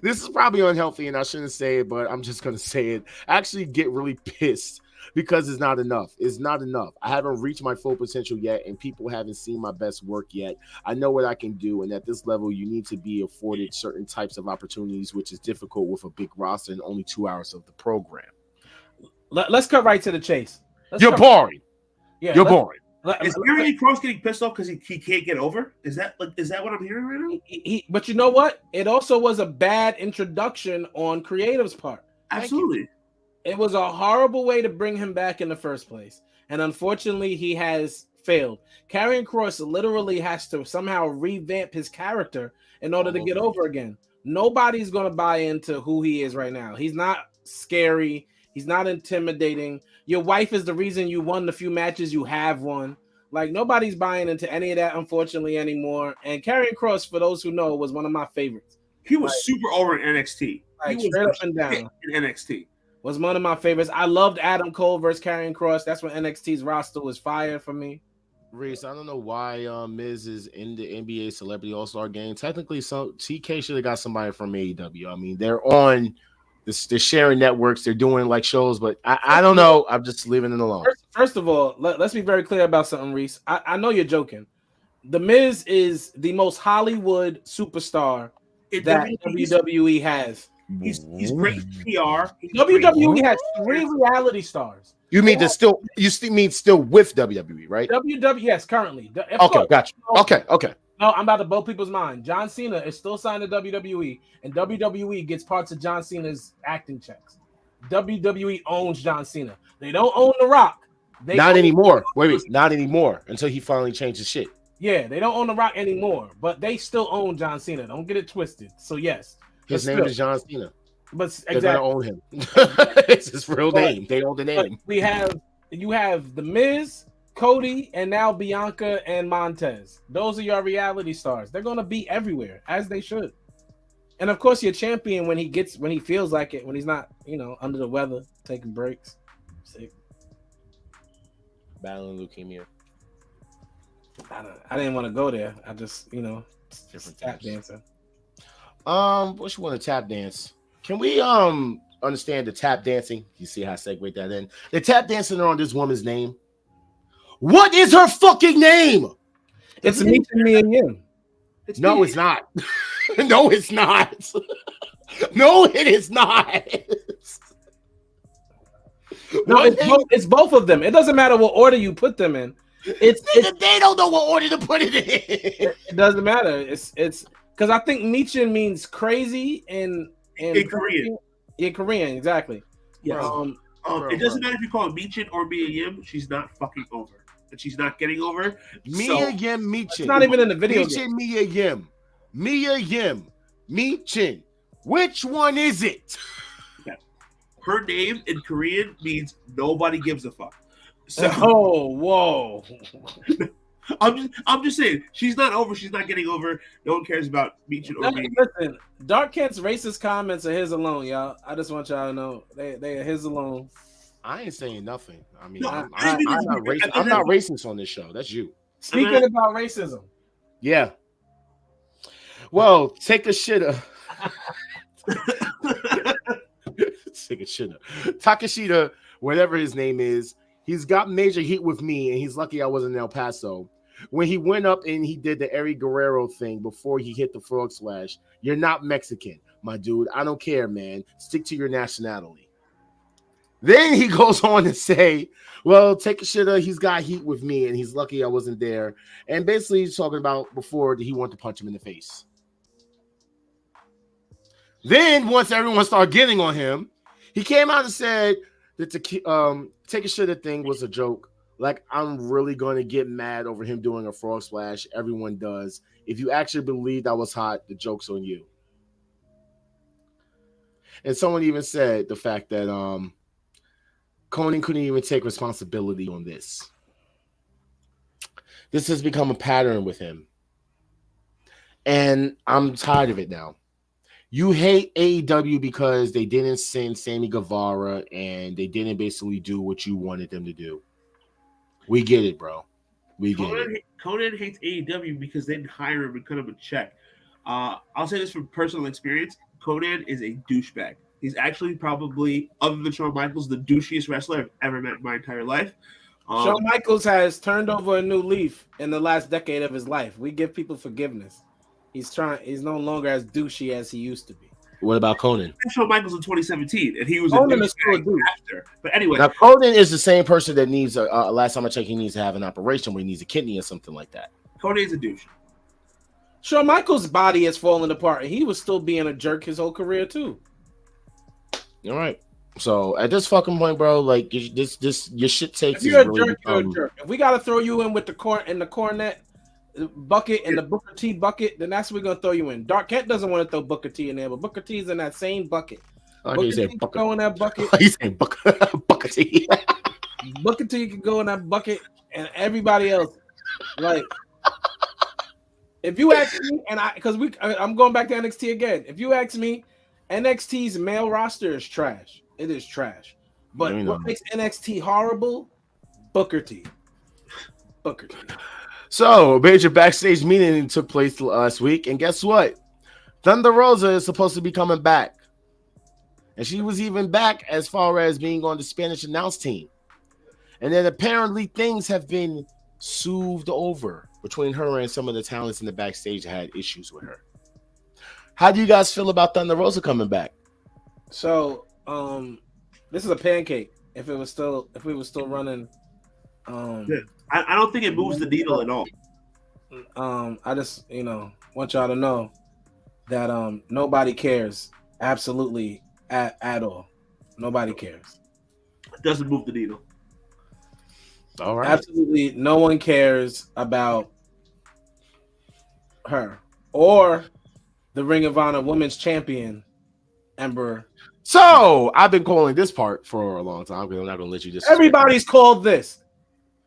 This is probably unhealthy, and I shouldn't say it, but I'm just going to say it. I actually get really pissed because it's not enough. It's not enough. I haven't reached my full potential yet, and people haven't seen my best work yet. I know what I can do, and at this level, you need to be afforded certain types of opportunities, which is difficult with a big roster and only 2 hours of the program. Let's cut right to the chase. You're boring. Yeah, you're boring. Is Karrion Kross getting pissed off because he can't get over? Is that what I'm hearing right now? But you know what? It also was a bad introduction on Creative's part. Absolutely. It was a horrible way to bring him back in the first place. And unfortunately, he has failed. Karrion Kross literally has to somehow revamp his character in order to get over again. Nobody's going to buy into who he is right now. He's not scary. He's not intimidating. Your wife is the reason you won the few matches you have won. Like, nobody's buying into any of that, unfortunately, anymore. And Karrion Kross, for those who know, was one of my favorites. He was super over in NXT. Like, he was straight up and down. In NXT. Was one of my favorites. I loved Adam Cole versus Karrion Kross. That's when NXT's roster was fire for me. Reese, I don't know why Miz is in the NBA Celebrity All-Star game. Technically, TK should have got somebody from AEW. I mean, they're on... They're sharing networks. They're doing like shows, but I don't know. I'm just leaving it alone. First of all, let's be very clear about something, Reese. I know you're joking. The Miz is the most Hollywood superstar that WWE has. He's great PR. WWE has 3 reality stars. You mean still with WWE, right? Yes, currently. Okay, gotcha. Okay. No, I'm about to blow people's mind. John Cena is still signed to WWE, and WWE gets parts of John Cena's acting checks. WWE owns John Cena. They don't own The Rock. Not anymore. Wait, not anymore until he finally changes shit. Yeah, they don't own The Rock anymore, but they still own John Cena. Don't get it twisted. So yes, his name is John Cena. But They're exactly, gonna own him. It's his real But- name. They own the but name. you have the Miz, Cody, and now Bianca and Montez. Those are your reality stars. They're gonna be everywhere, as they should. And of course, your champion when he feels like it, when he's not, under the weather, taking breaks. Sick. Battling leukemia. I didn't want to go there. I just, Different tap things. dancing. What you want to tap dance? Can we understand the tap dancing? You see how I segue that in? The tap dancing are on this woman's name. What is her fucking name? It's me and you. No, it's not. No, it's not. No, it is not. No, it's both of them. It doesn't matter what order you put them in. They don't know what order to put it in. It doesn't matter. It's because I think Michin means crazy in Korean. In Korean, exactly. Yes. Bro, It doesn't matter if you call it Michin or Mia Yim. She's not fucking over. And she's not getting over. Mia Yim Michin. It's not even in the video game. Michin, Mia Yim. Mia Yim. Michin. Which one is it? Her name in Korean means nobody gives a fuck. So Oh, whoa. I'm just saying, she's not over. She's not getting over. No one cares about Michin or Mia Yim. Listen, Dark Kent's racist comments are his alone, y'all. I just want y'all to know they are his alone. I ain't saying nothing. I mean, No, I'm I mean, not racist. I'm not racist on this show. That's you. Speaking about racism, Yeah. Well, take a shitter. Take a shitter. Takashita, whatever his name is, he's got major heat with me, and he's lucky I wasn't in El Paso. When he went up and he did the Eddie Guerrero thing before he hit the frog splash, you're not Mexican, my dude. I don't care, man. Stick to your nationality. Then he goes on to say, well, take a shitter. He's got heat with me, and he's lucky I wasn't there. And basically, he's talking about before that he wanted to punch him in the face. Then, once everyone started getting on him, he came out and said that the take a shitter thing was a joke. Like, I'm really going to get mad over him doing a frog splash. Everyone does. If you actually believed I was hot, the joke's on you. And someone even said the fact that Conan couldn't even take responsibility on this. This has become a pattern with him. And I'm tired of it now. You hate AEW because they didn't send Sammy Guevara and they didn't basically do what you wanted them to do. We get it, bro. We get it. Conan hates AEW because they didn't hire him and cut him a check. I'll say this from personal experience. Conan is a douchebag. He's actually probably, other than Shawn Michaels, the douchiest wrestler I've ever met in my entire life. Shawn Michaels has turned over a new leaf in the last decade of his life. We give people forgiveness. He's no longer as douchey as he used to be. What about Conan? Shawn Michaels in 2017, and he was Conan a is still a douche. after. But anyway, Now, Conan is the same person that needs last time I checked, he needs to have an operation where he needs a kidney or something like that. Conan is a douche. Shawn Michaels' body is falling apart, and he was still being a jerk his whole career too. All right. So at this fucking point, bro, like this your shit takes. If you're a really jerk, you're a jerk. If we gotta throw you in with the cornet bucket and the Booker T bucket, then that's what we're gonna throw you in. Dark Kent doesn't want to throw Booker T in there, but Booker T's in that same bucket. Booker T can go in that bucket. He's saying Booker T. Booker T can go in that bucket, and everybody else. Like, if you ask me, and I'm going back to NXT again. If you ask me, NXT's male roster is trash. It is trash. But what makes NXT horrible? Booker T. Booker T. So, a major backstage meeting took place last week, and guess what? Thunder Rosa is supposed to be coming back. And she was even back as far as being on the Spanish announce team. And then apparently things have been soothed over between her and some of the talents in the backstage that had issues with her. How do you guys feel about Thunder Rosa coming back? So, this is a pancake. If we were still running, I don't think it moves the needle at all. I just want y'all to know that nobody cares, absolutely at all. Nobody cares. It doesn't move the needle. All right. Absolutely, no one cares about her or the Ring of Honor Women's Champion, Emperor. So I've been calling this part for a long time because I'm not gonna let you just. Everybody's called this.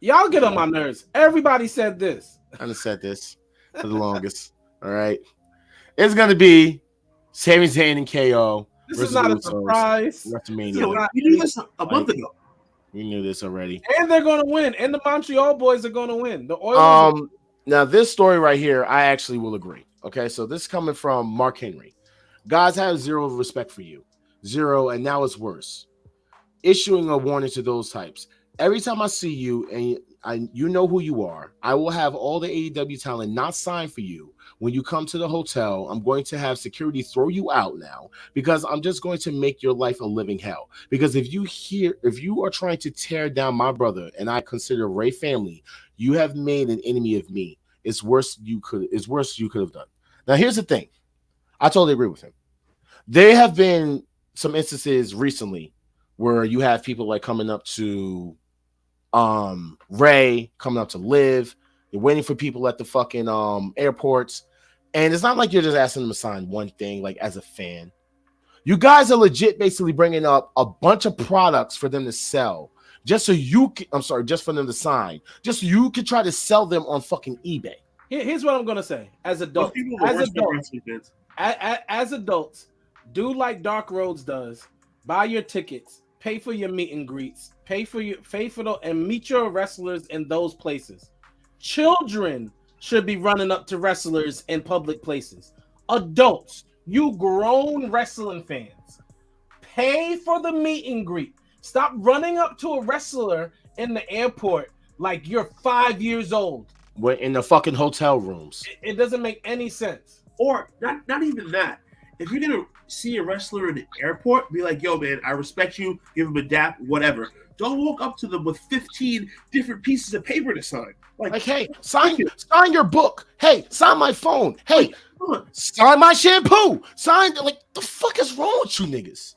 Y'all get on my nerves. Everybody said this. I done said this for the longest. All right, it's gonna be Sami Zayn and KO. This is not a surprise. WrestleMania. We knew this a month ago. We knew this already. And they're gonna win. And the Montreal boys are gonna win. The Oilers. Now this story right here, I actually will agree. Okay, so this is coming from Mark Henry. Guys have zero respect for you. Zero, and now it's worse. Issuing a warning to those types. Every time I see you and you know who you are, I will have all the AEW talent not sign for you. When you come to the hotel, I'm going to have security throw you out now because I'm just going to make your life a living hell. Because if you are trying to tear down my brother and I consider Ray family, you have made an enemy of me. It's worse you could have done. Now here's the thing. I totally agree with him. There have been some instances recently where you have people like coming up to Ray, coming up to Liv. You're waiting for people at the fucking airports. And it's not like you're just asking them to sign one thing, like as a fan. You guys are legit basically bringing up a bunch of products for them to sell. Just so you can, just for them to sign. Just so you can try to sell them on fucking eBay. Here's what I'm gonna say. As adults, as adults, do like Dark Rhodes does. Buy your tickets, pay for your meet and greets, and meet your wrestlers in those places. Children should be running up to wrestlers in public places. Adults, you grown wrestling fans, pay for the meet and greet. Stop running up to a wrestler in the airport like you're 5 years old. We're in the fucking hotel rooms. It doesn't make any sense. Or not even that. If you're gonna see a wrestler in the airport, be like, yo, man, I respect you, give him a dap, whatever. Don't walk up to them with 15 different pieces of paper to sign. Like hey, sign your book. Hey, sign my phone. Hey, sign my shampoo. Sign, like, the fuck is wrong with you niggas?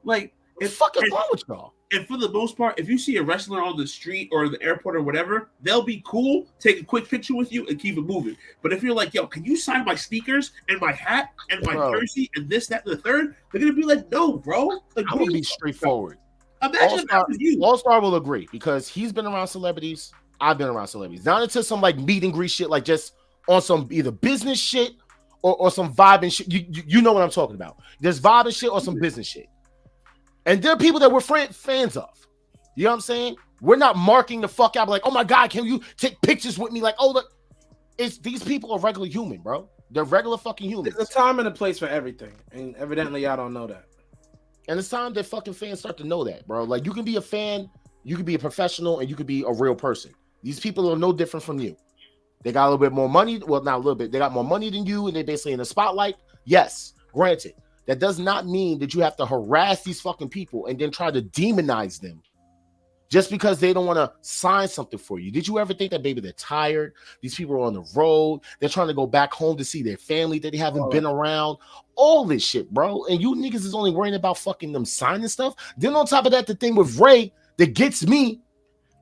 Like, the fuck is wrong with y'all? And for the most part, if you see a wrestler on the street or the airport or whatever, they'll be cool, take a quick picture with you, and keep it moving. But if you're like, yo, can you sign my sneakers and my hat and my jersey and this, that, and the third? They're going to be like, no, bro. Like, I'm going to be straightforward. Imagine that was you. All-Star will agree because he's been around celebrities. I've been around celebrities. Not into some, like, meet and greet shit, like just on some either business shit or some vibe and shit. You know what I'm talking about. There's vibe and shit or some business shit. And there are people that we're fans of. You know what I'm saying? We're not marking the fuck out like, oh my God, can you take pictures with me? Like, oh, look, these people are regular human, bro. They're regular fucking humans. There's a time and a place for everything. And evidently y'all don't know that. And it's time that fucking fans start to know that, bro. Like, you can be a fan, you can be a professional, and you can be a real person. These people are no different from you. They got a little bit more money. Well, not a little bit. They got more money than you, and they're basically in the spotlight. Yes, granted. That does not mean that you have to harass these fucking people and then try to demonize them just because they don't want to sign something for you. Did you ever think that, baby, they're tired? These people are on the road. They're trying to go back home to see their family that they haven't been around. All this shit, bro. And you niggas is only worrying about fucking them signing stuff. Then on top of that, the thing with Ray that gets me,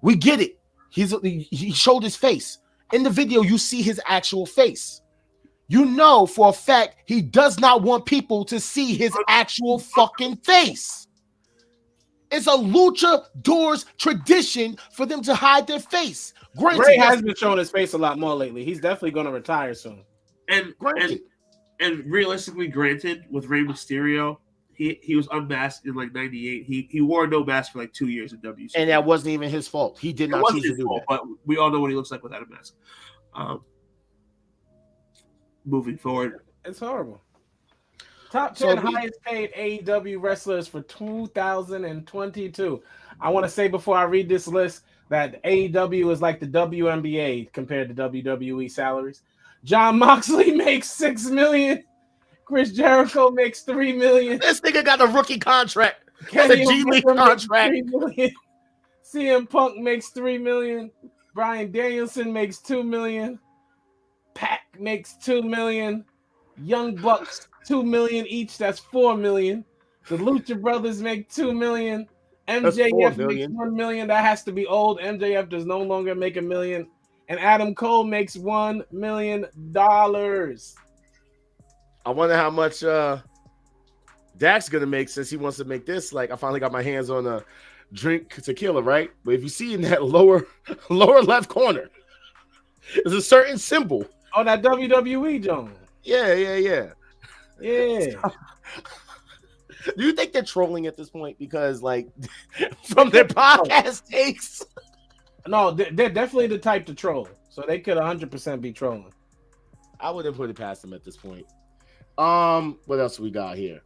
we get it. He showed his face. In the video, you see his actual face. You know for a fact he does not want people to see his actual fucking face. It's a luchador's tradition for them to hide their face. Granted, Ray has been showing his face a lot more lately. He's definitely going to retire soon. And realistically, granted, with Rey Mysterio, he was unmasked in like '98. He wore no mask for like 2 years in WC. And that wasn't even his fault. He did not choose to do that. But we all know what he looks like without a mask. Moving forward, it's horrible. Top 10 highest paid AEW wrestlers for 2022. I want to say before I read this list that AEW is like the WNBA compared to WWE salaries. Jon Moxley makes $6 million. Chris Jericho makes $3 million. This nigga got a rookie contract. Got a G League contract. CM Punk makes $3 million. Bryan Danielson makes $2 million. Pac makes $2 million. Young Bucks $2 million each. That's $4 million. The Lucha Brothers make $2 million. MJF makes $1 million. That has to be old. MJF does no longer make $1 million. And Adam Cole makes $1 million. I wonder how much Dak's gonna make, since he wants to make this, like I finally got my hands on a drink tequila, right? But if you see in that lower left corner, there's a certain symbol. Oh, that WWE Jones. Yeah. Yeah. Do you think they're trolling at this point? Because like from their podcast takes. No, they're definitely the type to troll. So they could 100% be trolling. I wouldn't put it past them at this point. What else we got here?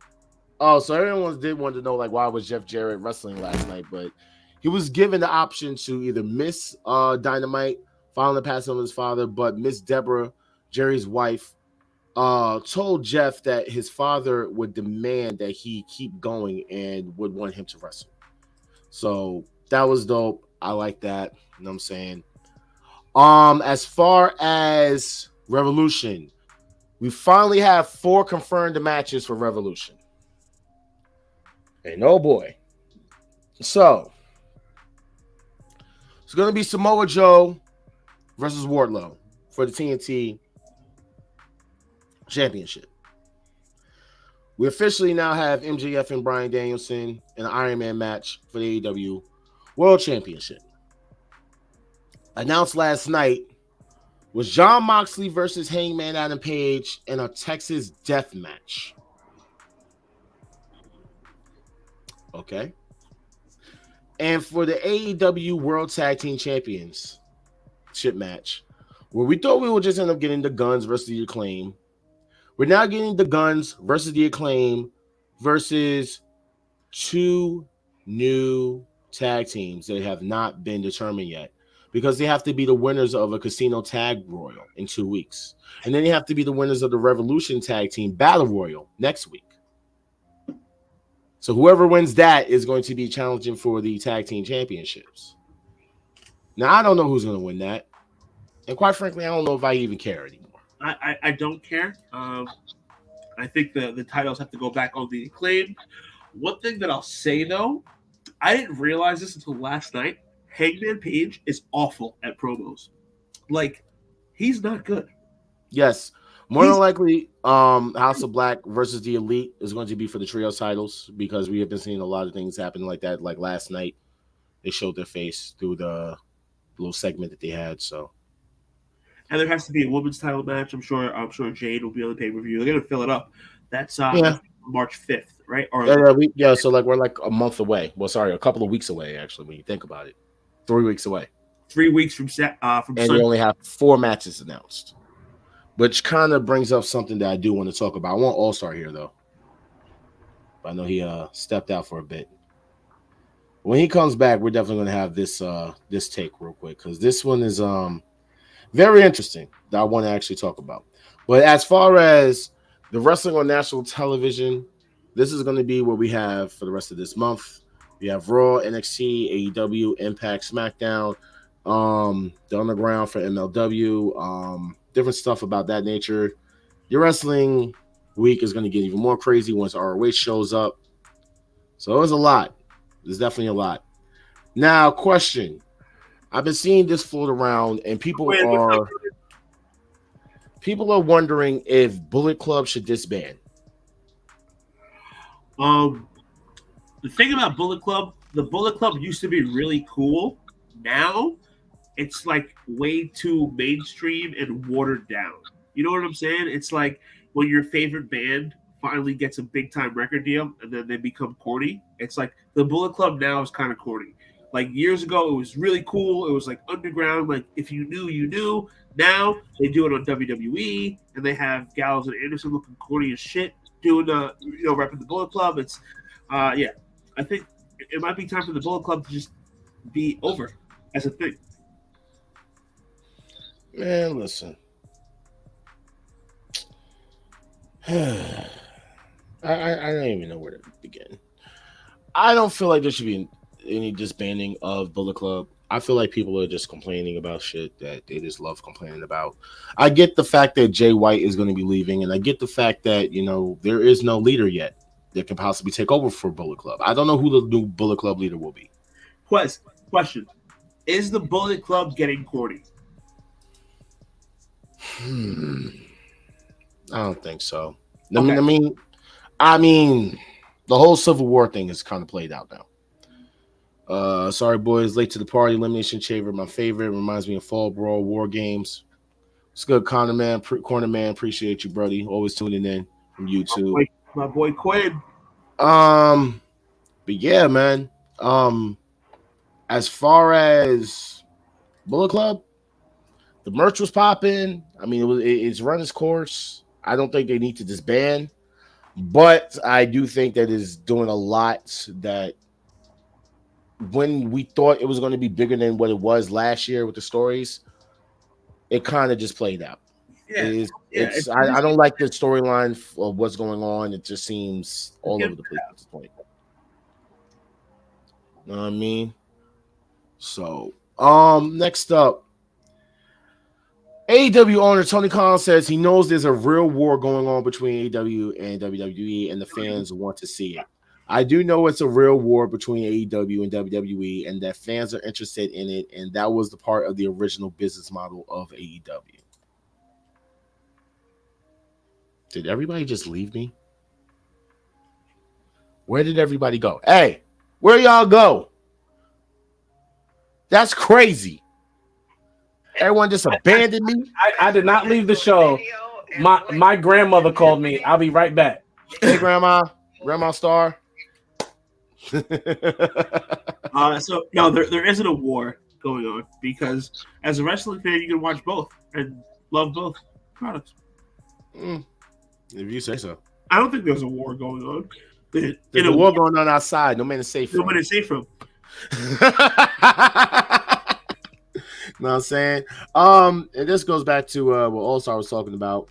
Oh, so everyone did want to know like why was Jeff Jarrett wrestling last night, but he was given the option to either miss Dynamite, following the passing of his father, but Miss Deborah, Jerry's wife, told Jeff that his father would demand that he keep going and would want him to wrestle. So that was dope. I like that. You know what I'm saying? As far as Revolution, we finally have 4 confirmed matches for Revolution. And oh boy. So it's gonna be Samoa Joe versus Wardlow for the TNT Championship. We officially now have MJF and Bryan Danielson in an Iron Man match for the AEW World Championship. Announced last night was Jon Moxley versus Hangman Adam Page in a Texas death match. Okay. And for the AEW World Tag Team Championship match, where we thought we would just end up getting the Guns versus the Acclaim, we're now getting the Guns versus the Acclaim versus 2 new tag teams that have not been determined yet, because they have to be the winners of a Casino Tag Royal in 2 weeks. And then they have to be the winners of the Revolution Tag Team Battle Royal next week. So whoever wins that is going to be challenging for the tag team championships. Now, I don't know who's going to win that. And quite frankly, I don't know if I even care anymore. I don't care. I think the titles have to go back on the Acclaim. One thing that I'll say, though, I didn't realize this until last night. Hangman Page is awful at promos. Like, he's not good. Yes. More than likely, House of Black versus the Elite is going to be for the trio titles, because we have been seeing a lot of things happen like that. Like last night, they showed their face through the little segment that they had. So, and there has to be a women's title match. I'm sure Jade will be on the pay-per-view. They're gonna fill it up. That's March 5th, right? Or so like we're like a month away. Well, sorry, a couple of weeks away actually. When you think about it, 3 weeks away. 3 weeks from and Sunday. we only have 4 matches announced. Which kind of brings up something that I do want to talk about. I want All-Star here, though. But I know he stepped out for a bit. When he comes back, we're definitely going to have this take real quick, because this one is very interesting that I want to actually talk about. But as far as the wrestling on national television, this is going to be what we have for the rest of this month. We have Raw, NXT, AEW, Impact, SmackDown, the Underground for MLW, different stuff about that nature. Your wrestling week is going to get even more crazy once ROH shows up. So there's a lot. There's definitely a lot. Now, question. I've been seeing this float around, and people are wondering if Bullet Club should disband. The thing about Bullet Club, the Bullet Club used to be really cool. Now it's like way too mainstream and watered down. You know what I'm saying? It's like when your favorite band finally gets a big time record deal and then they become corny. It's like the Bullet Club now is kind of corny. Like years ago, it was really cool. It was like underground. Like if you knew, you knew. Now they do it on WWE, and they have Gallows and Anderson looking corny as shit, doing repping the Bullet Club. It's I think it might be time for the Bullet Club to just be over as a thing. Man, listen. I don't even know where to begin. I don't feel like there should be any disbanding of Bullet Club. I feel like people are just complaining about shit that they just love complaining about. I get the fact that Jay White is going to be leaving, and I get the fact that, there is no leader yet that can possibly take over for Bullet Club. I don't know who the new Bullet Club leader will be. Question. Is the Bullet Club getting corny? I don't think so. Okay. I mean, The whole Civil War thing is kind of played out now. Sorry, boys, late to the party. Elimination Chamber, my favorite. Reminds me of Fall Brawl, War Games. It's good, Corner Man. Appreciate you, buddy. Always tuning in from YouTube. My boy Quinn. But yeah, man. As far as Bullet Club, the merch was popping. I mean, it's run its course. I don't think they need to disband, but I do think that is doing a lot that when we thought it was going to be bigger than what it was last year with the stories, it kind of just played out. Yeah, I don't like the storyline of what's going on. It just seems all over the place at this point. Know what I mean? So, next up, AEW owner Tony Khan says he knows there's a real war going on between AEW and WWE, and the fans want to see it. I do know it's a real war between AEW and WWE, and that fans are interested in it, and that was the part of the original business model of AEW. Did everybody just leave me? Where did everybody go? Hey, where y'all go? That's crazy. Everyone just abandoned me. I did not leave the show. My grandmother called me. I'll be right back. Hey, Grandma Star. So no, there isn't a war going on because as a wrestling fan, you can watch both and love both products. If you say so. I don't think there's a war going on. There's a war going on outside. No man is safe from. No man is safe from. Know what I'm saying? And this goes back to what All-Star was talking about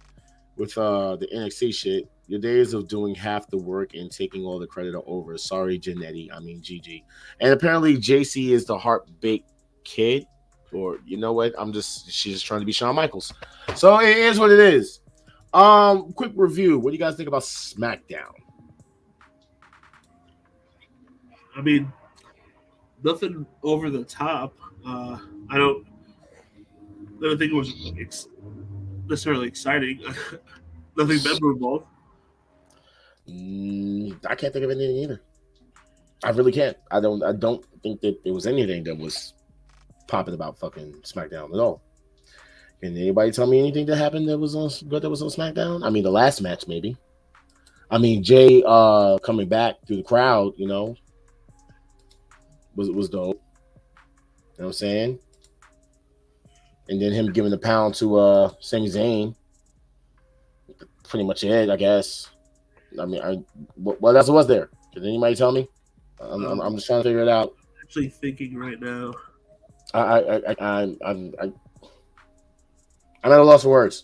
with the NXT shit. Your days of doing half the work and taking all the credit are over. Sorry, Janetti. I mean, GG. And apparently, JC is the heart-baked kid. Or, you know what? She's just trying to be Shawn Michaels. So, it is what it is. Quick review. What do you guys think about SmackDown? I mean, nothing over the top. I don't think it was necessarily exciting. Nothing memorable. I can't think of anything either. I really can't. I don't think that there was anything that was popping about fucking SmackDown at all. Can anybody tell me anything that happened that was on SmackDown? I mean, the last match maybe. I mean, Jay coming back through the crowd, you know, was dope. You know what I'm saying? And then him giving the pound to Sami Zayn. Pretty much it, I guess. I mean, what else was there? Can anybody tell me? I'm just trying to figure it out. I'm actually thinking right now. I'm at a loss of words.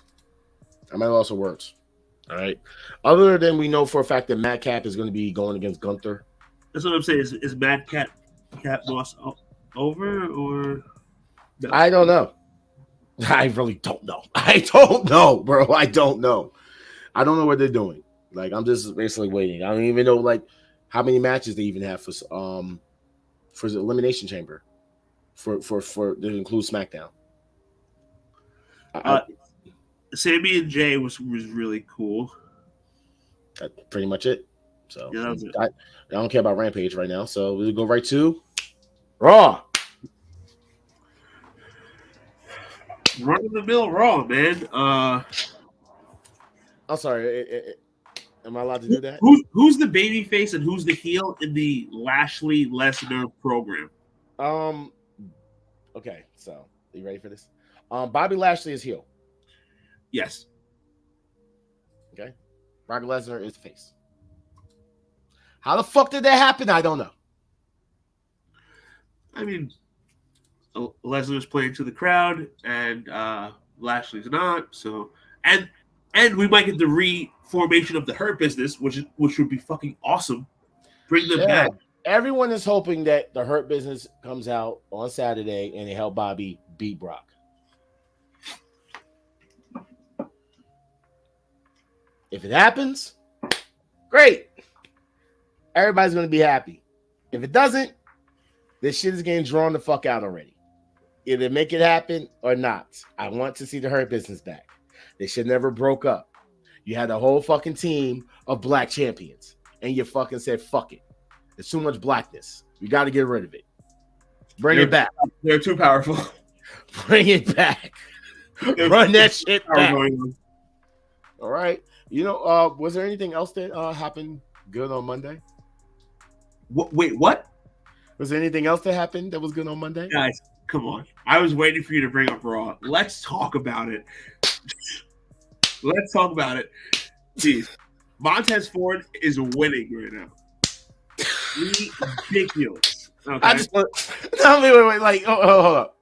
All right. Other than we know for a fact that Madcap is going to be going against Gunther. That's what I'm saying. Is Madcap loss over or? No? I don't know. I really don't know. I don't know, bro. I don't know. I don't know what they're doing. Like, I'm just basically waiting. I don't even know like how many matches they even have for the Elimination Chamber for that include SmackDown. Sammy and Jay was really cool. That's pretty much it. So yeah, that was it. I don't care about Rampage right now. So we'll go right to Raw. Run of the mill Raw, man. I'm sorry. Am I allowed to do that? Who's the baby face and who's the heel in the Lashley Lesnar program? Okay, so are you ready for this? Bobby Lashley is heel. Yes. Okay. Brock Lesnar is face. How the fuck did that happen? I don't know. I mean, Lesnar's playing to the crowd, and Lashley's not. So, and we might get the reformation of the Hurt Business, which would be fucking awesome. Bring them back. Everyone is hoping that the Hurt Business comes out on Saturday and they help Bobby beat Brock. If it happens, great. Everybody's going to be happy. If it doesn't, this shit is getting drawn the fuck out already. Either make it happen or not. I want to see the Hurt Business back. They should never broke up. You had a whole fucking team of black champions. and you fucking said fuck it. It's too much blackness. You got to get rid of it. Bring it back. They're too powerful. Bring it back. Run that shit back. All right. You know, was there anything else that happened good on Monday? Wait, what? Was there anything else that happened that was good on Monday? Guys, come on. I was waiting for you to bring up Raw. Let's talk about it. Let's talk about it. Jeez. Montez Ford is winning right now. Ridiculous. Okay. I just want, no, wait. Like, hold up.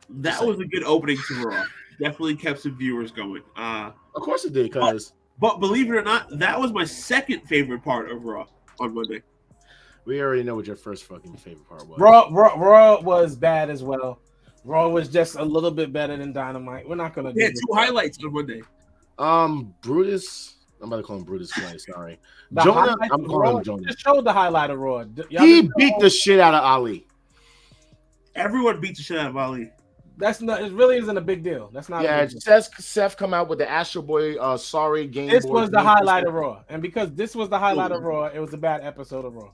That was a good opening to Raw. Definitely kept some viewers going. Of course it did, because. But believe it or not, that was my second favorite part of Raw on Monday. We already know what your first fucking favorite part was. Raw was bad as well. Raw was just a little bit better than Dynamite. We're not gonna do two highlights on Monday. Brutus. I'm about to call him Brutus tonight. Sorry, the Jonah. I'm calling him Jonah. Just showed the highlight of Raw. He beat the shit out of Ali. Everyone beat the shit out of Ali. That's not. It really isn't a big deal. That's not. Yeah, Seth come out with the Astro Boy. Sorry, game. This was the highlight of Raw, and because this was the highlight of Raw, it was a bad episode of Raw.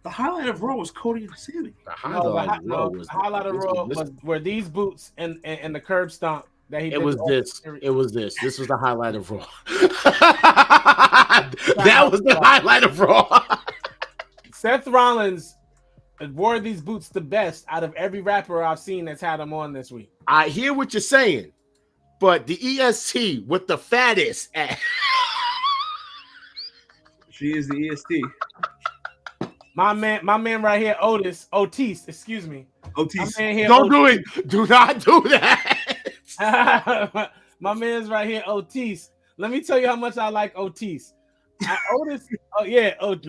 The highlight of Raw was Cody and Sammy. The highlight of Raw was where these boots and the curb stomp that he. It was this. It was this. This was the highlight of Raw. That was the highlight of Raw. Seth Rollins wore these boots the best out of every rapper I've seen that's had them on this week. I hear what you're saying, but the EST with the fattest ass. She is the EST. My man right here, Otis, excuse me. Otis. Don't do it. Do not do that. My man's right here, Otis. Let me tell you how much I like Otis. Otis. Oh yeah, Otis.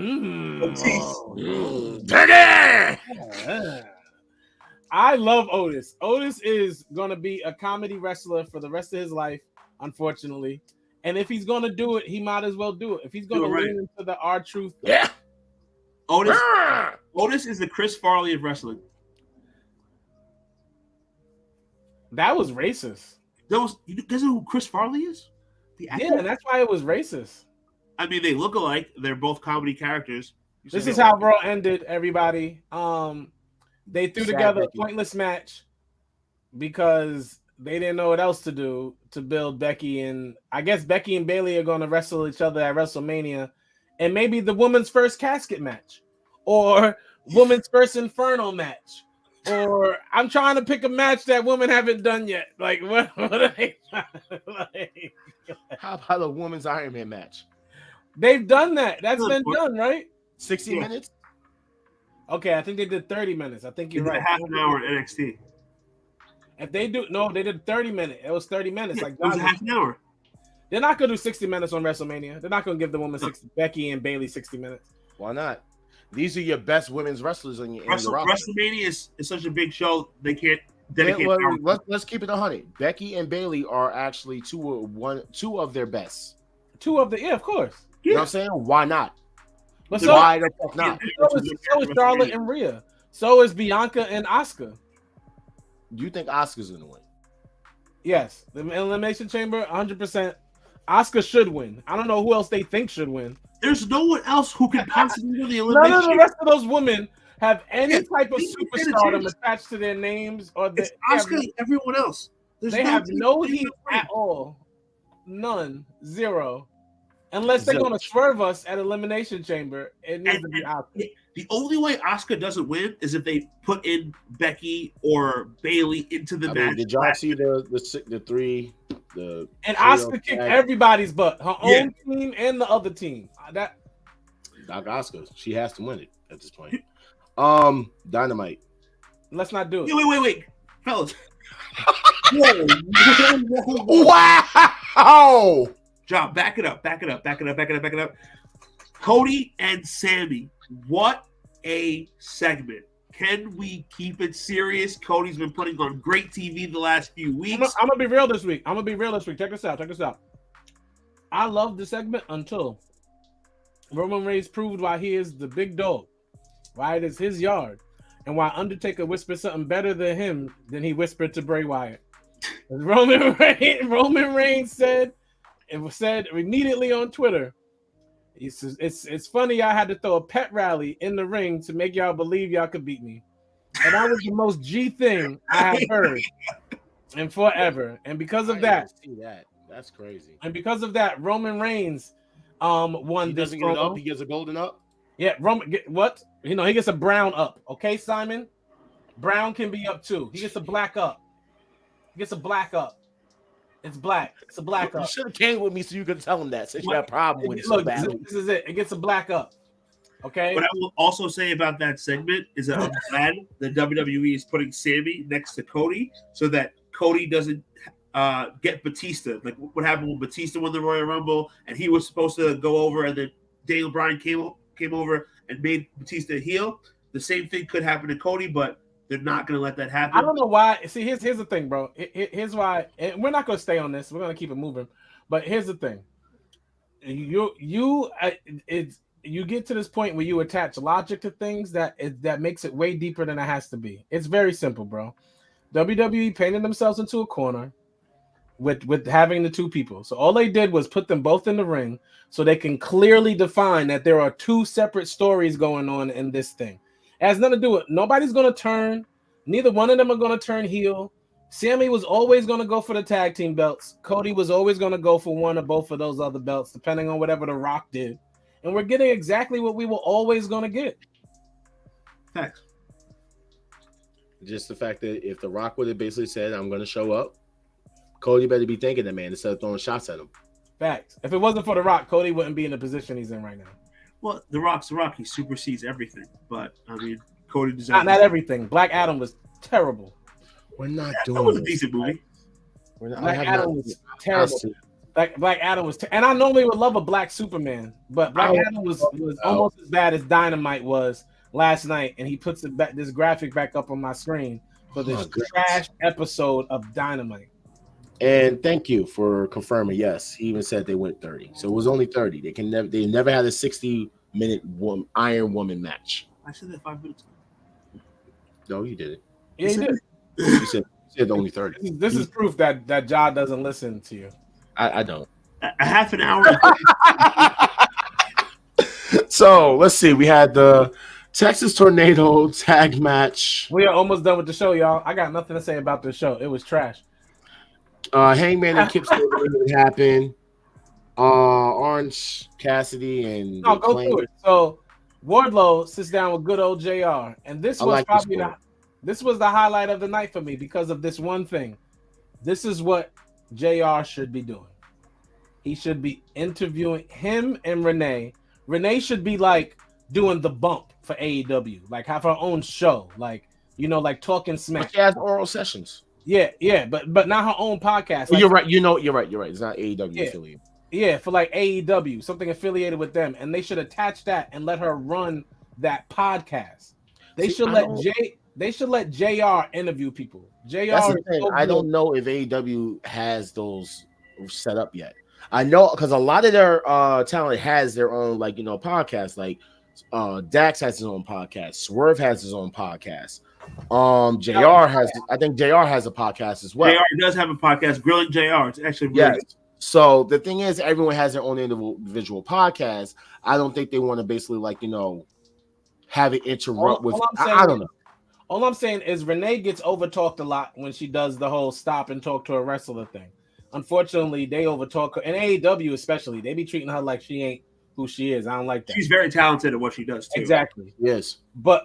I love Otis. Otis is gonna be a comedy wrestler for the rest of his life, unfortunately. And if he's gonna do it, he might as well do it. If he's gonna lean into the R-Truth, yeah. Otis is the Chris Farley of wrestling. That was racist. You guys know who Chris Farley is? The actor? Yeah, and that's why it was racist. I mean, they look alike. They're both comedy characters. This is how Raw ended, everybody. They threw together a pointless match because they didn't know what else to do to build Becky, and I guess Becky and Bayley are going to wrestle each other at WrestleMania. And maybe the woman's first casket match, or woman's first Inferno match, or I'm trying to pick a match that women haven't done yet. Like what are they like? How about a woman's Iron Man match? They've done that. That's been done, right? 60 minutes. Okay, I think they did 30 minutes. I think you're right. Half an hour NXT. If they do, no, they did 30 minutes. It was 30 minutes. Yeah, it was half an hour. They're not gonna do 60 minutes on WrestleMania. They're not gonna give the woman Becky and Bayley 60 minutes. Why not? These are your best women's wrestlers in your WrestleMania is such a big show. They can't dedicate. Let's keep it 100. Becky and Bayley are actually two of their best. Of course. You know what I'm saying? Why not? But why the fuck not? So is Charlotte and Rhea. So is Bianca and Asuka. Do you think Asuka's gonna win? Yes, the Elimination Chamber, 100%. Asuka should win. I don't know who else they think should win. There's no one else who can possibly win the Elimination Chamber. None of the rest of those women have any type of superstardom attached to their names, or it's Asuka and everyone else. They have no heat at all. None. Zero. Unless they're going to swerve us at Elimination Chamber, it needs to be Asuka. The only way Asuka doesn't win is if they put in Becky or Bayley into the match. Did y'all see the three? And Asuka kicked everybody's butt, her own team and the other team. Doc Asuka, she has to win it at this point. Dynamite. Let's not do it. Wait, fellas. Wow! John, back it up. Cody and Sammy, what a segment. Can we keep it serious? Cody's been putting on great TV the last few weeks. I'm gonna be real this week. Check this out. I love the segment until Roman Reigns proved why he is the big dog, why it is his yard, and why Undertaker whispered something better than him than he whispered to Bray Wyatt. Roman Reigns said, it was said immediately on Twitter. He says, it's funny I had to throw a pet rally in the ring to make y'all believe y'all could beat me. And that was the most G thing I have heard in forever. And because of that, see that. That's crazy. and because of that, Roman Reigns won He this doesn't get it promo. up. He gets a golden up. Yeah, Roman. What? He gets a brown up. Okay, Simon. Brown can be up too. He gets a black up. He gets a black up. It's black. It's a black You up. should have came with me so you could tell him that. Since you had a problem with it so Look, badly. this is it. It gets a black up. Okay. What I will also say about that segment is that I'm glad that WWE is putting Sami next to Cody so that Cody doesn't get Batista. Like what happened when Batista won the Royal Rumble and he was supposed to go over and then Daniel Bryan came over and made Batista a heel. The same thing could happen to Cody, but they're not going to let that happen. I don't know why. See, here's the thing, bro. Here's why. And we're not going to stay on this. We're going to keep it moving. But here's the thing. You get to this point where you attach logic to things that makes it way deeper than it has to be. It's very simple, bro. WWE painted themselves into a corner with having the two people. So all they did was put them both in the ring so they can clearly define that there are two separate stories going on in this thing. It has nothing to do with nobody's going to turn. Neither one of them are going to turn heel. Sami was always going to go for the tag team belts. Cody was always going to go for one or both of those other belts, depending on whatever The Rock did. And we're getting exactly what we were always going to get. Facts. Just the fact that if The Rock would have basically said, I'm going to show up, Cody better be thanking the man instead of throwing shots at him. Facts. If it wasn't for The Rock, Cody wouldn't be in the position he's in right now. Well, The Rock's The Rock. He supersedes everything. But, I mean, Cody deserves Not everything. Black Adam was terrible. We're not that doing was a this. decent movie. Black Adam was terrible. Black Adam was, and I normally would love a black Superman, but Black Adam was almost as bad as Dynamite was last night, and he puts it back, this graphic back up on my screen for this trash episode of Dynamite. And thank you for confirming. Yes, he even said they went 30, so it was only 30. They never had a 60-minute Iron Woman match. I said that 5 minutes ago. No, you didn't. Yeah, he did. You said only 30. This is proof that Ja doesn't listen to you. I don't. A half an hour. So let's see. We had the Texas Tornado tag match. We are almost done with the show, y'all. I got nothing to say about the show. It was trash. Hangman and Kip Sabian happened. Orange Cassidy and go through it. So Wardlow sits down with good old JR, and this was probably this was the highlight of the night for me because of this one thing. This is what JR should be doing. He should be interviewing him and Renee. Renee should be like doing the bump for AEW, like have her own show, like like talking smack. She has oral sessions. Yeah, but not her own podcast. Well, you're right. You're right. It's not AEW affiliate. Yeah, for like AEW, something affiliated with them, and they should attach that and let her run that podcast. They should let JR interview people. JR. That's the thing. I don't know if AEW has those set up yet. I know because a lot of their talent has their own podcasts. Like Dax has his own podcast. Swerve has his own podcast. JR has. I think JR has a podcast as well. JR does have a podcast, Grilling JR. It's actually really good. So the thing is, everyone has their own individual podcast. I don't think they want to basically have it interrupt with. I don't know. All I'm saying is Renee gets overtalked a lot when she does the whole stop and talk to a wrestler thing. Unfortunately, they overtalk her, and AEW especially. They be treating her like she ain't who she is. I don't like that. She's very talented at what she does too. Exactly. Yes. But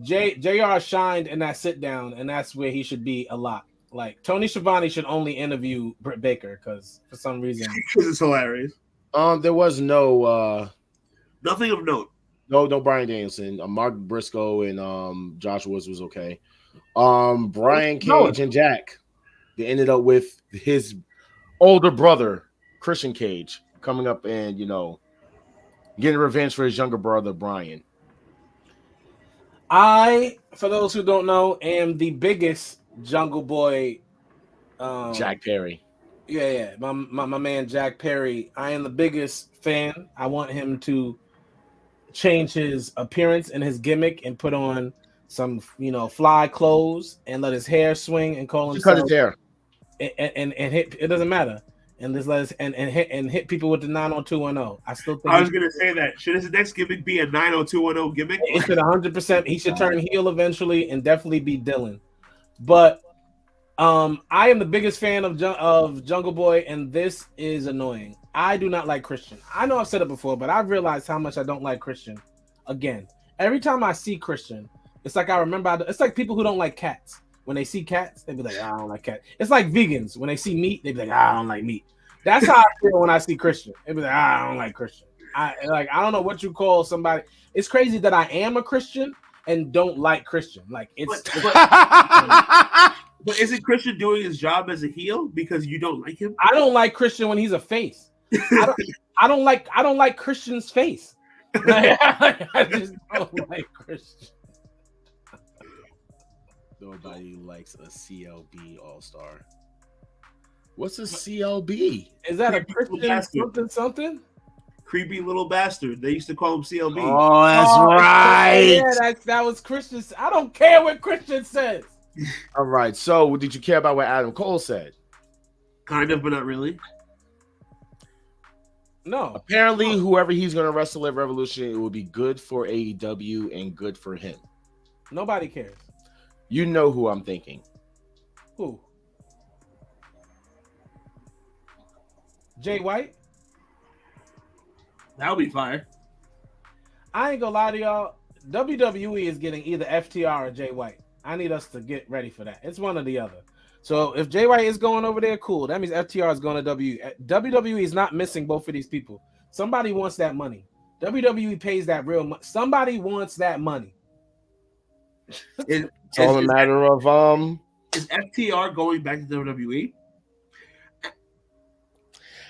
JR shined in that sit down, and that's where he should be a lot. Like Tony Schiavone should only interview Britt Baker because for some reason because it's hilarious. There was no nothing of note. No Bryan Danielson. Mark Briscoe and Josh Woods was okay. Brian Cage and Jack. They ended up with his older brother, Christian Cage, coming up and getting revenge for his younger brother, Brian. I, for those who don't know, am the biggest Jungle Boy Jack Perry. Yeah. My man Jack Perry. I am the biggest fan. I want him to change his appearance and his gimmick and put on some fly clothes and let his hair swing and call himself cut his hair. and hit. It doesn't matter. And this let's and hit people with the 90210. I still think I was gonna say that. Should his next gimmick be a 90210 gimmick? it should 100%. He should turn heel eventually and definitely be Dylan. But I am the biggest fan of Jungle Boy, and this is annoying. I do not like Christian. I know I've said it before, but I've realized how much I don't like Christian. Again, every time I see Christian, it's like I remember. It's like people who don't like cats. When they see cats, they be like, I don't like cats. It's like vegans. When they see meat, they be like, I don't like meat. That's how I feel when I see Christian. They be like, I don't like Christian. I don't know what you call somebody. It's crazy that I am a Christian and don't like Christian. Like it's. But isn't Christian doing his job as a heel because you don't like him? I don't like Christian when he's a face. I don't like Christian's face. Like, I just don't like Christian. Nobody likes a CLB All-Star. What's a CLB? Is that a Creepy Christian something? Creepy little bastard. They used to call him CLB. Oh, that's right. Yeah, that was Christian. I don't care what Christian says. All right. So, did you care about what Adam Cole said? Kind of, but not really. No. Apparently, whoever he's going to wrestle at Revolution, it will be good for AEW and good for him. Nobody cares. You know who I'm thinking. Who? Jay White? That would be fire. I ain't gonna lie to y'all. WWE is getting either FTR or Jay White. I need us to get ready for that. It's one or the other. So if Jay White is going over there, cool. That means FTR is going to WWE. WWE is not missing both of these people. Somebody wants that money. WWE pays that real money. Somebody wants that money. It's all a matter of Is FTR going back to WWE?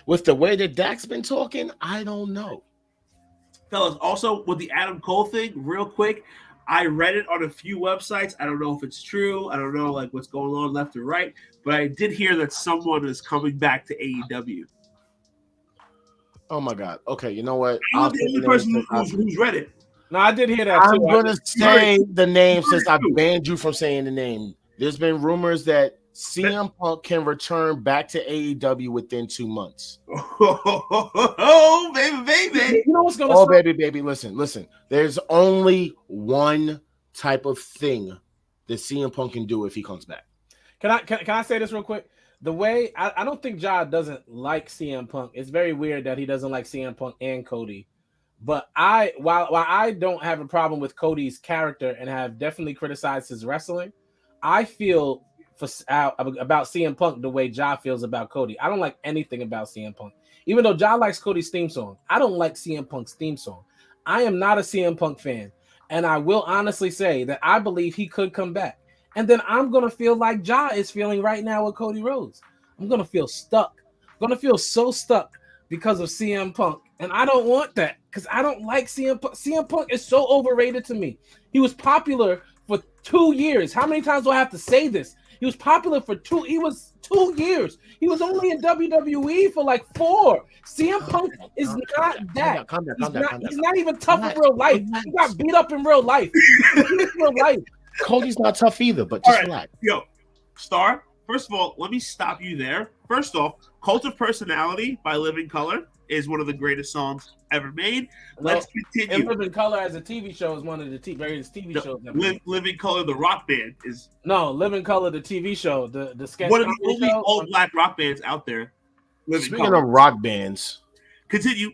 With the way that Dak's been talking, I don't know. Fellas, also with the Adam Cole thing, real quick, I read it on a few websites. I don't know if it's true. I don't know like what's going on left or right, but I did hear that someone is coming back to AEW. Oh my God. Okay, you know what? I'm not the only person who's read it. No, I did hear that I'm too. gonna say the name since I banned you from saying the name. There's been rumors that CM Punk can return back to AEW within 2 months. Oh, baby. You know what's gonna Oh, baby. Listen. There's only one type of thing that CM Punk can do if he comes back. Can I say this real quick? The way I don't think Ja doesn't like CM Punk. It's very weird that he doesn't like CM Punk and Cody. But while I don't have a problem with Cody's character and have definitely criticized his wrestling, I feel about CM Punk the way Ja feels about Cody. I don't like anything about CM Punk. Even though Ja likes Cody's theme song, I don't like CM Punk's theme song. I am not a CM Punk fan. And I will honestly say that I believe he could come back. And then I'm going to feel like Ja is feeling right now with Cody Rhodes. I'm going to feel stuck. I'm going to feel so stuck because of CM Punk. And I don't want that because I don't like CM Punk. CM Punk is so overrated to me. He was popular for 2 years. How many times do I have to say this? He was popular for 2 years. He was only in WWE for like 4. CM Punk is not that. He's not even tough in real life. He got beat up in real life. Cody's not tough either, but just relax. Yo, Star, first of all, let me stop you there. First off, Cult of Personality by Living Color is one of the greatest songs ever made. Let's continue. And Living Color as a TV show is one of the greatest TV shows ever made. Living Color, the rock band, is... No, Living Color, the TV show, the sketch. One of the only all-black rock bands out there. Speaking of rock bands, continue.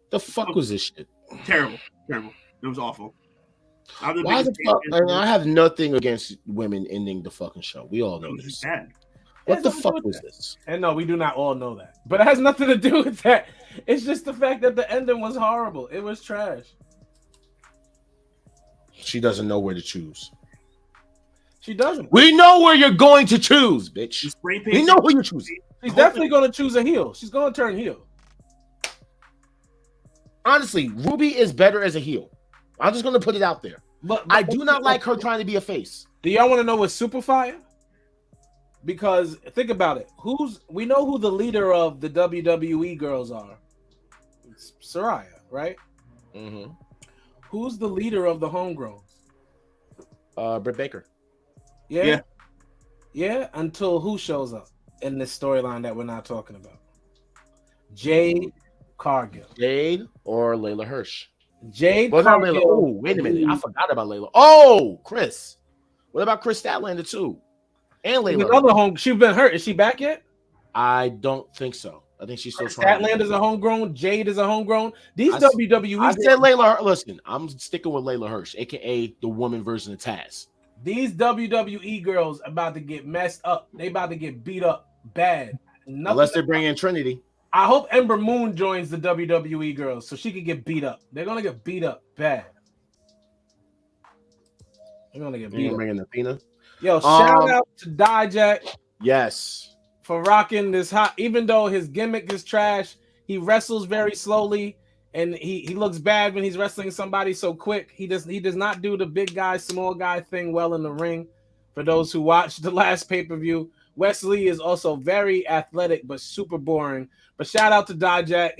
The fuck was this shit? Terrible. It was awful. Why the fuck? I have nothing against women ending the fucking show. We all know this. Bad. What the fuck was this? And no, we do not all know that. But it has nothing to do with that. It's just the fact that the ending was horrible. It was trash. She doesn't know where to choose. She doesn't. We know where you're going to choose, bitch. We know who you're choosing. She's definitely going to choose a heel. She's going to turn heel. Honestly, Ruby is better as a heel. I'm just going to put it out there. But I do not like her trying to be a face. Do y'all want to know what's super fire? Because think about it. We know who the leader of the WWE girls are. It's Saraya, right? Mm-hmm. Who's the leader of the homegrowns? Britt Baker. Yeah. Yeah, until who shows up in this storyline that we're not talking about? Jade Cargill. Jade or Layla Hirsch? Jade Well, not Layla. Cargill. Oh, wait a minute. I forgot about Layla. Oh, Chris. What about Chris Statlander too? And She's Layla. another home. She's been hurt. Is she back yet? I don't think so. I think she's still trying. Statlander is a homegrown. Jade is a homegrown. These I WWE. said Layla. Listen, I'm sticking with Layla Hirsch, aka the woman version of Taz. These WWE girls about to get messed up. They about to get beat up bad. Unless they bring in Trinity. I hope Ember Moon joins the WWE girls so she can get beat up. They're gonna get beat up bad. They're gonna get beat up. Bring in Athena. Yo, shout out to Dijak. Yes. For rocking this hot, even though his gimmick is trash, he wrestles very slowly, and he looks bad when he's wrestling somebody so quick. He does not do the big guy, small guy thing well in the ring. For those who watched the last pay-per-view, Wesley is also very athletic but super boring. But shout out to Dijak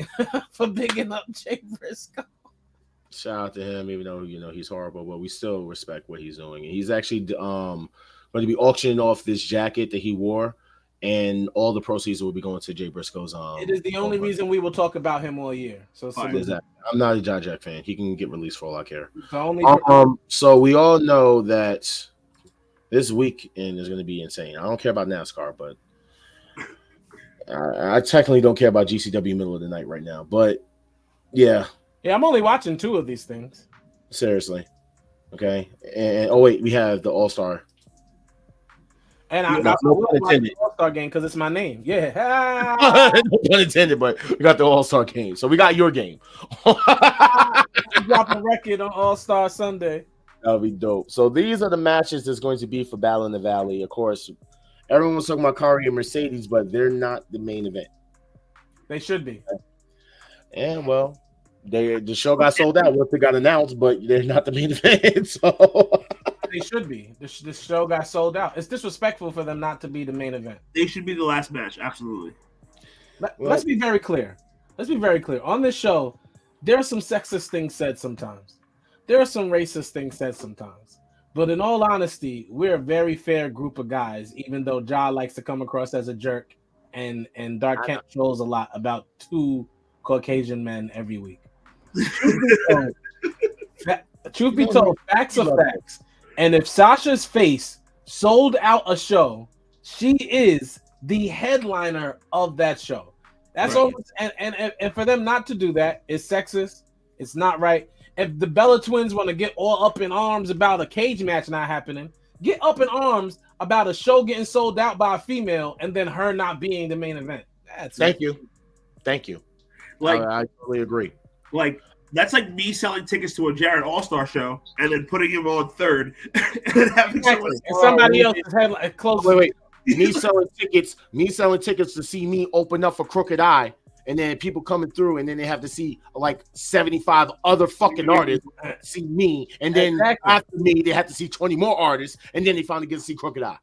for bigging up Jay Briscoe. Shout out to him, even though he's horrible, but we still respect what he's doing. And he's actually going to be auctioning off this jacket that he wore, and all the proceeds will be going to Jay Briscoe's. It is the only reason we will talk about him all year. So I'm not a Jack fan. He can get released for all I care. The so we all know that this weekend is going to be insane. I don't care about NASCAR, but I technically don't care about GCW middle of the night right now. But yeah, I'm only watching 2 of these things. Seriously, okay. And oh wait, we have the All-Star. And I no pun intended. All-Star game because it's my name. Yeah. No pun intended, but we got the All-Star game. So we got your game. Drop a record on All-Star Sunday. That'll be dope. So these are the matches that's going to be for Battle in the Valley. Of course, everyone was talking about Kari and Mercedes, but they're not the main event. They should be. And well, the show got sold out once it got announced, but they're not the main event. So they should be. The show got sold out. It's disrespectful for them not to be the main event. They should be the last match. Absolutely. Let's be very clear. On this show, there are some sexist things said sometimes. There are some racist things said sometimes. But in all honesty, we're a very fair group of guys, even though Ja likes to come across as a jerk and Dark Kent trolls a lot about 2 Caucasian men every week. Truth be told, facts are facts. And if Sasha's face sold out a show, she is the headliner of that show. That's all. And for them not to do that is sexist. It's not right. If the Bella Twins want to get all up in arms about a cage match not happening, get up in arms about a show getting sold out by a female and then her not being the main event. Thank you. Like I totally agree. Like that's like me selling tickets to a Jarrett All-Star show and then putting him on third and then having somebody else's head close. Wait. me selling tickets to see me open up for Crooked Eye, and then people coming through, and then they have to see like 75 other fucking artists see me, and then after me, they have to see 20 more artists, and then they finally get to see Crooked Eye.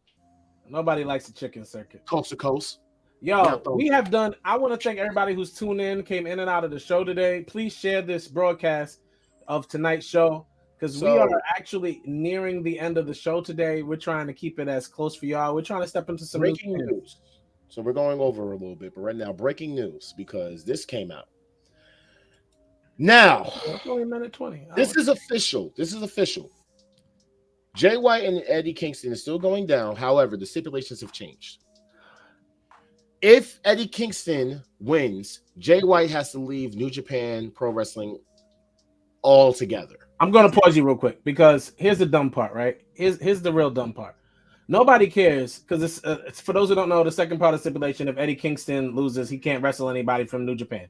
Nobody likes the chicken circuit. Coast to coast. Yo, we have done. I want to thank everybody who's tuned in, came in and out of the show today. Please share this broadcast of tonight's show because we are actually nearing the end of the show today. We're trying to keep it as close for y'all. We're trying to step into some breaking news. So we're going over a little bit, but right now, breaking news because this came out. Now, it's only a minute 20. This is official. Jay White and Eddie Kingston is still going down. However, the stipulations have changed. If Eddie Kingston wins, Jay White has to leave New Japan Pro Wrestling altogether. I'm going to pause you real quick because here's the dumb part, right? Here's the real dumb part. Nobody cares because it's for those who don't know, the second part of stipulation, if Eddie Kingston loses, he can't wrestle anybody from New Japan.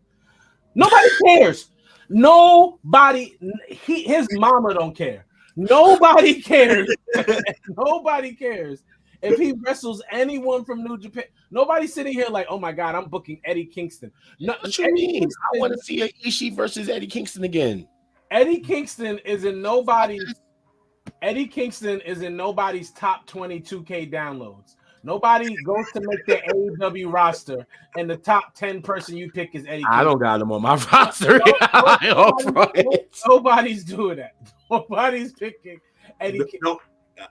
Nobody cares. His mama don't care. Nobody cares. Nobody cares. If he wrestles anyone from New Japan, nobody's sitting here like, oh my God, I'm booking Eddie Kingston. What you mean? I want to see a Ishii versus Eddie Kingston again. Eddie Kingston is in nobody's top 22K downloads. Nobody goes to make their AEW roster, and the top 10 person you pick is Eddie Kingston. I don't got him on my roster. Nobody's doing that. Nobody's picking Eddie Kingston.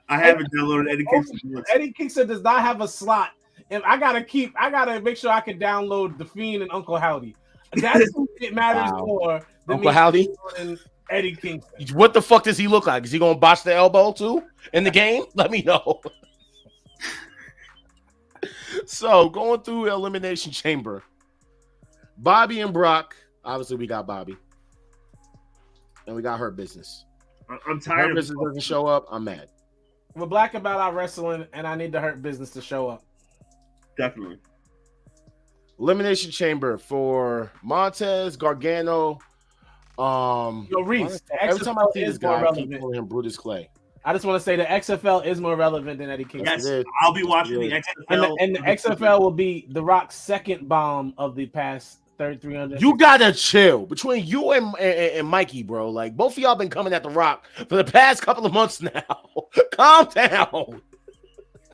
I haven't downloaded Eddie Kingston. Eddie Kingston does not have a slot, and I gotta make sure I can download The Fiend and Uncle Howdy. That's what it matters more than Uncle Howdy and Eddie Kingston. What the fuck does he look like? Is he gonna botch the elbow too in the game? Let me know. So going through Elimination Chamber, Bobby and Brock. Obviously, we got Bobby, and we got Hurt Business. I'm tired. Hurt Business doesn't show up. I'm mad. We're black about our wrestling, and I need the Hurt Business to show up. Definitely. Elimination Chamber for Montez, Gargano. Reese. Every time I see this guy, I keep calling him Brutus Clay. I just want to say the XFL is more relevant than Eddie Kingston. Yes, I'll be watching the XFL. And the XFL will be The Rock's second bomb of the past 300. You gotta chill between you and Mikey, bro. Like both of y'all been coming at The Rock for the past couple of months now. Calm down. All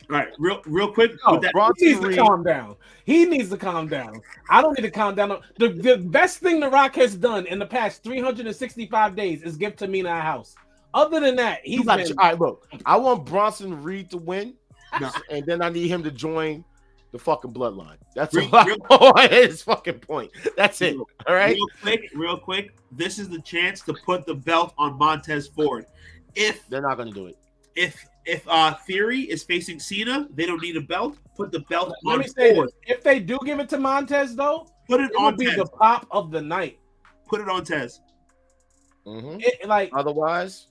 right, real quick. No, he needs to calm down. He needs to calm down. I don't need to calm down. The best thing The Rock has done in the past 365 days is give Tamina a house. Other than that, he's been... All right, look. I want Bronson Reed to win, and then I need him to join the fucking bloodline. That's his fucking point. That's it. All right. Real quick. This is the chance to put the belt on Montez Ford. If they're not going to do it, if Theory is facing Cena, they don't need a belt. Put the belt on. Let me say this: if they do give it to Montez, though, put it on. Be the pop of the night. Put it on Tez. Otherwise,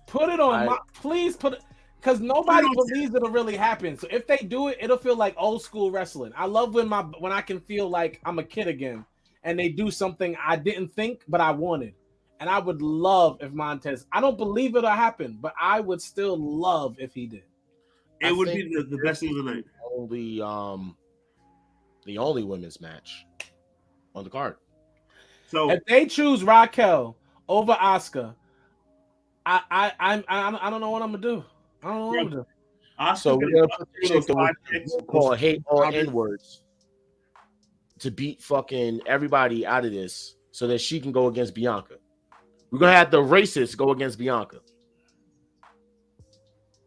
put it on. Please put it. Because nobody believes it'll really happen. So if they do it, it'll feel like old school wrestling. I love when I can feel like I'm a kid again, and they do something I didn't think but I wanted. And I would love if Montez. I don't believe it'll happen, but I would still love if he did. It would be the best thing of the night. The only women's match on the card. So if they choose Raquel over Asuka, I don't know what I'm gonna do. I don't know what I'm gonna do. So we're gonna put the chick call hate all N-words to beat fucking everybody out of this so that she can go against Bianca. We're gonna have the racists go against Bianca.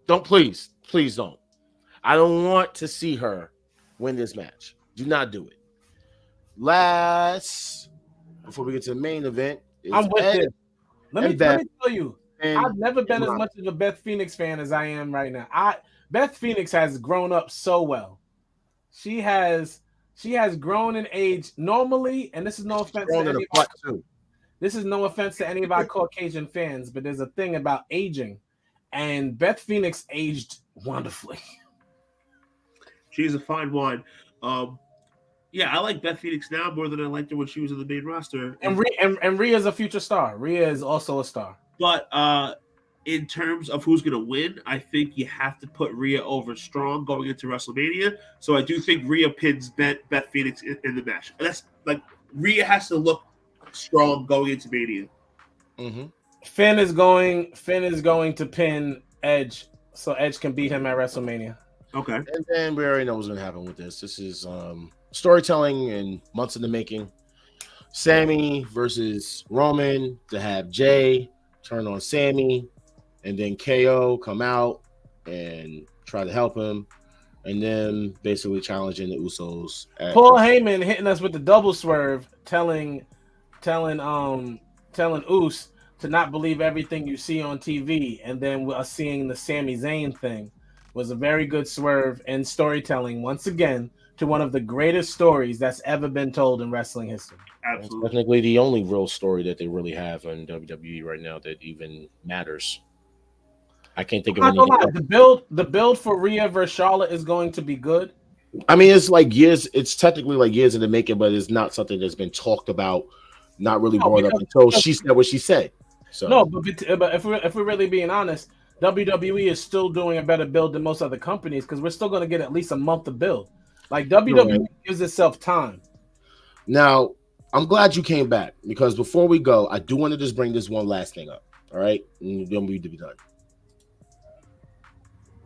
Please don't. I don't want to see her win this match. Do not do it. Before we get to the main event, I'm with it. Let me tell you, I've never been as much of a Beth Phoenix fan as I am right now. Beth Phoenix has grown up so well. She has grown in age normally, and this is no offense to anybody. This is no offense to any of our Caucasian fans, but there's a thing about aging, and Beth Phoenix aged wonderfully. She's a fine wine. Yeah, I like Beth Phoenix now more than I liked her when she was in the main roster. And Rhea's a future star. Rhea is also a star. But in terms of who's going to win, I think you have to put Rhea over Strong going into WrestleMania. So I do think Rhea pins Beth Phoenix in the match. And that's like Rhea has to look strong going into Mania. Mm-hmm. Finn is going to pin Edge so Edge can beat him at WrestleMania. Okay. And then we already know what's going to happen with this. This is storytelling and months in the making. Sami versus Roman to have Jay turn on Sami, and then KO come out and try to help him, and then basically challenging the Usos. Paul Heyman hitting us with the double swerve, telling Us to not believe everything you see on TV, and then us seeing the Sami Zayn thing was a very good swerve and storytelling once again to one of the greatest stories that's ever been told in wrestling history. Absolutely. It's technically the only real story that they really have in WWE right now that even matters. I can't think of anything. The build for Rhea versus Charlotte is going to be good. I mean, it's like years. It's technically like years in the making, but it's not something that's been talked about, not really brought up until she said what she said. So no, but if we're really being honest, WWE is still doing a better build than most other companies because we're still going to get at least a month to build. Like WWE gives itself time. Now, I'm glad you came back because before we go, I do want to just bring this one last thing up. All right, and then we need to be done.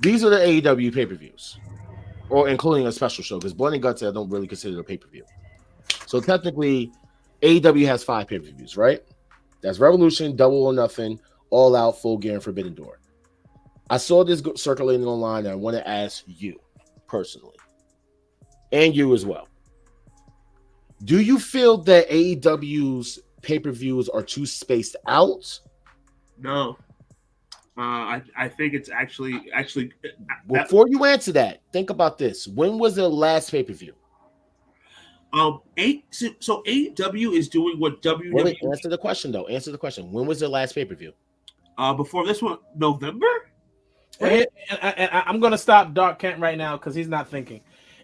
These are the AEW pay-per-views, or including a special show, because Blood and Guts I don't really consider a pay-per-view. So technically, AEW has 5 pay-per-views, right? That's Revolution, Double or Nothing, All Out, Full Gear, and Forbidden Door. I saw this circulating online, and I want to ask you personally, and you as well. Do you feel that AEW's pay-per-views are too spaced out? No. I think it's actually Before you answer that, think about this. When was the last pay-per-view? so AEW is doing what WWE. Wait, answer the question though. Answer the question. When was the last pay-per-view? Before this one, November. And I'm gonna stop Dark Kent right now because he's not thinking.